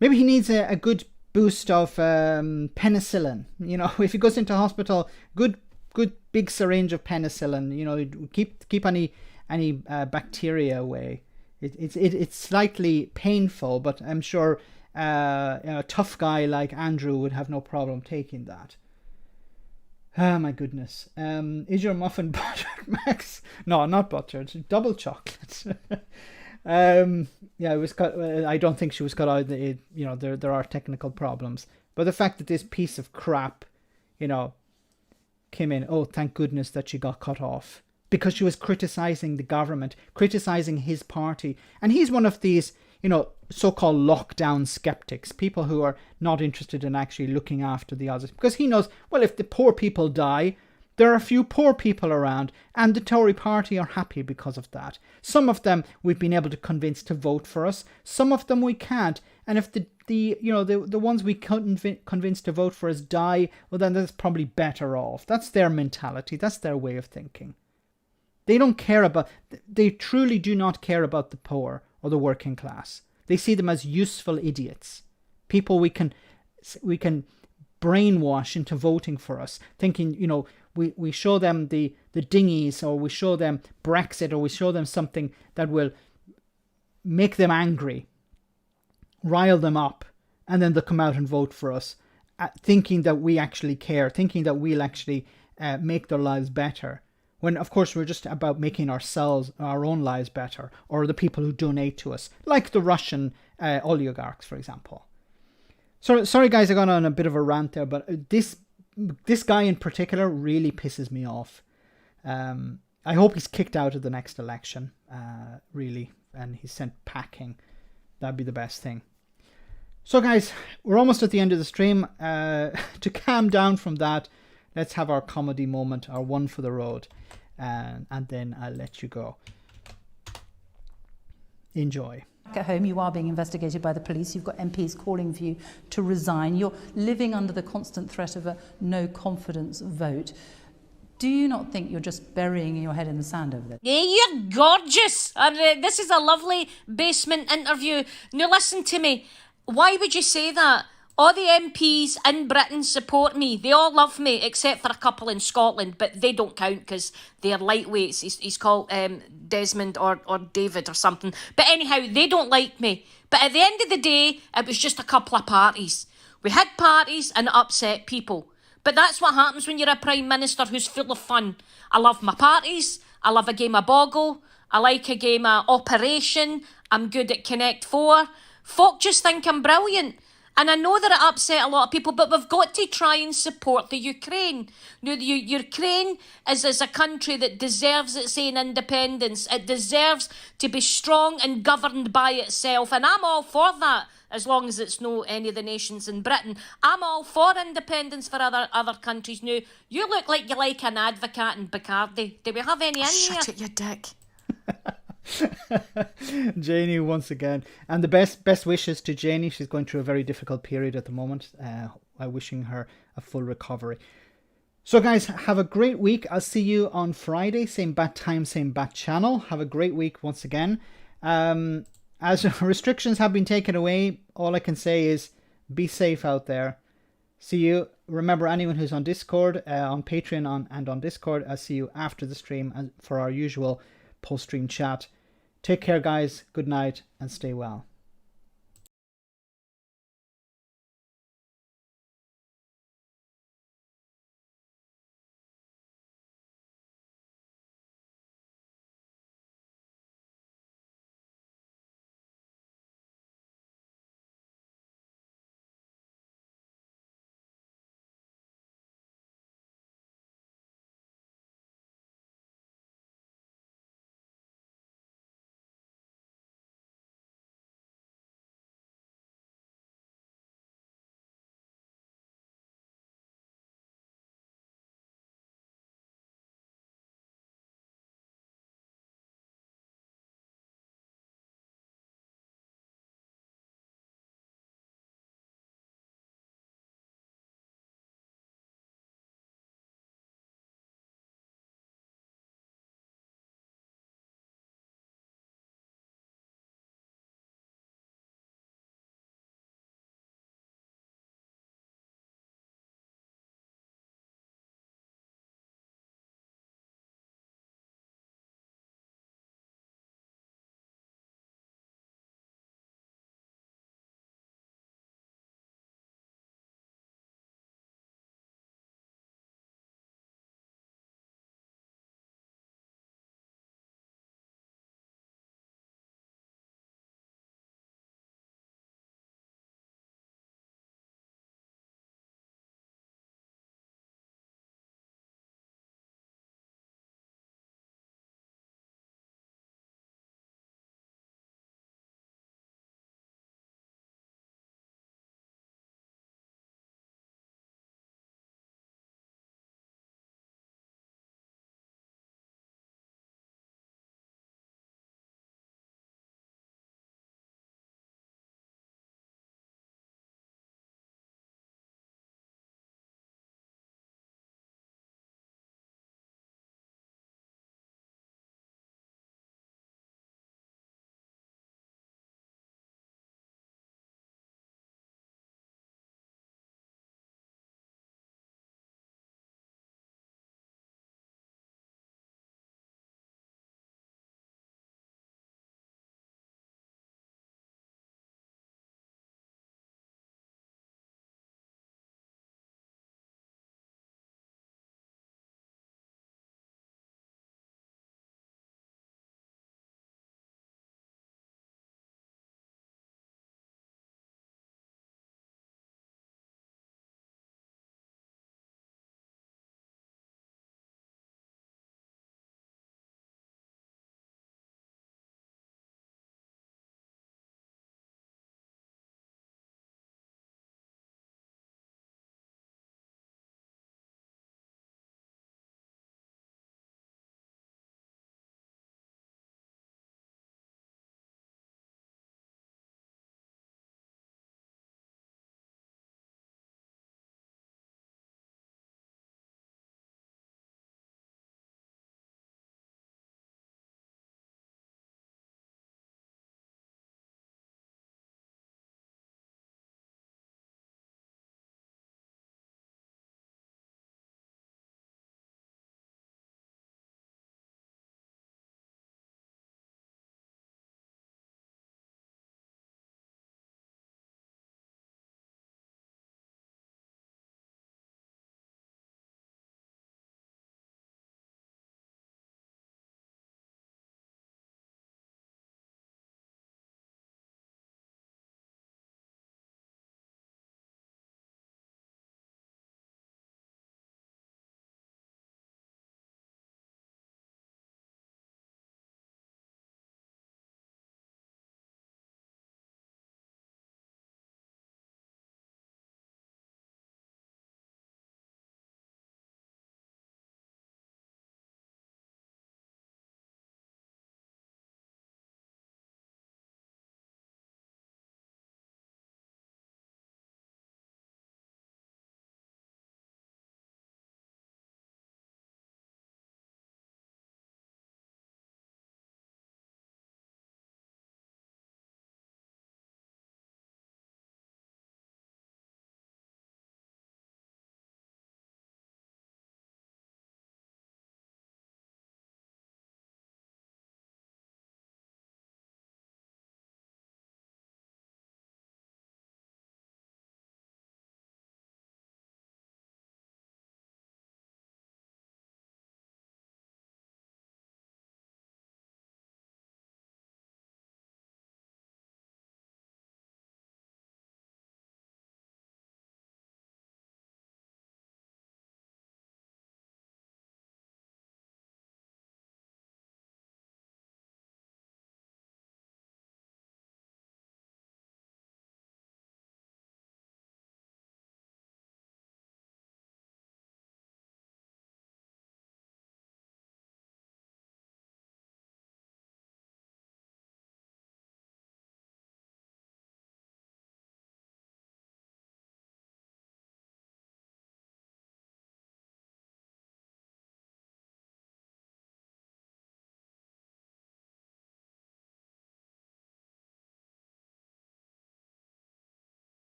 Speaker 1: Maybe he needs a good boost of penicillin. If he goes into hospital, good big syringe of penicillin. Keep any bacteria away. It's slightly painful, but I'm sure a tough guy like Andrew would have no problem taking that. Oh my goodness. Is your muffin buttered, Max? No, not buttered. Double chocolate. It was cut. I don't think she was cut out. There are technical problems. But the fact that this piece of crap, came in, oh, thank goodness that she got cut off. Because she was criticizing the government, criticizing his party. And he's one of these, so-called lockdown skeptics, people who are not interested in actually looking after the others. Because he knows, well, if the poor people die, there are a few poor people around, and the Tory party are happy because of that. Some of them we've been able to convince to vote for us. Some of them we can't. And if the ones we couldn't convince to vote for us die, well, then that's probably better off. That's their mentality. That's their way of thinking. They truly do not care about the poor or the working class. They see them as useful idiots. People we can brainwash into voting for us, thinking, we show them the dinghies, or we show them Brexit, or we show them something that will make them angry, rile them up, and then they'll come out and vote for us, thinking that we actually care, thinking that we'll actually make their lives better. When, of course, we're just about making our own lives better, or the people who donate to us, like the Russian oligarchs, for example. Sorry, guys, I got on a bit of a rant there, but this guy in particular really pisses me off. I hope he's kicked out of the next election, really, and he's sent packing. That'd be the best thing. So, guys, we're almost at the end of the stream. To calm down from that, let's have our comedy moment, our one for the road, and then I'll let you go. Enjoy.
Speaker 16: At home, you are being investigated by the police. You've got MPs calling for you to resign. You're living under the constant threat of a no confidence vote. Do you not think you're just burying your head in the sand over there?
Speaker 17: Yeah, you're gorgeous. This is a lovely basement interview. Now listen to me. Why would you say that? All the MPs in Britain support me. They all love me, except for a couple in Scotland, but they don't count because they're lightweights. He's called Desmond or David or something. But anyhow, they don't like me. But at the end of the day, it was just a couple of parties. We had parties and it upset people. But that's what happens when you're a Prime Minister who's full of fun. I love my parties. I love a game of Boggle. I like a game of Operation. I'm good at Connect 4. Folk just think I'm brilliant. And I know that it upset a lot of people, but we've got to try and support the Ukraine. Now, the Ukraine is a country that deserves its own independence. It deserves to be strong and governed by itself. And I'm all for that, as long as it's no any of the nations in Britain. I'm all for independence for other countries. Now, you look like you like an advocate in Bacardi. Do we have any in here?
Speaker 2: Shut it, you dick.
Speaker 1: Janie once again, and the best wishes to Janie. She's going through a very difficult period at the moment. I'm wishing her a full recovery. So guys, have a great week. I'll see you on Friday, same bat time, same bat channel. Have a great week once again. As restrictions have been taken away, all I can say is be safe out there. See you. Remember, anyone who's on Discord, on Patreon and on Discord, I'll see you after the stream for our usual post-stream chat. Take care, guys. Good night and stay well.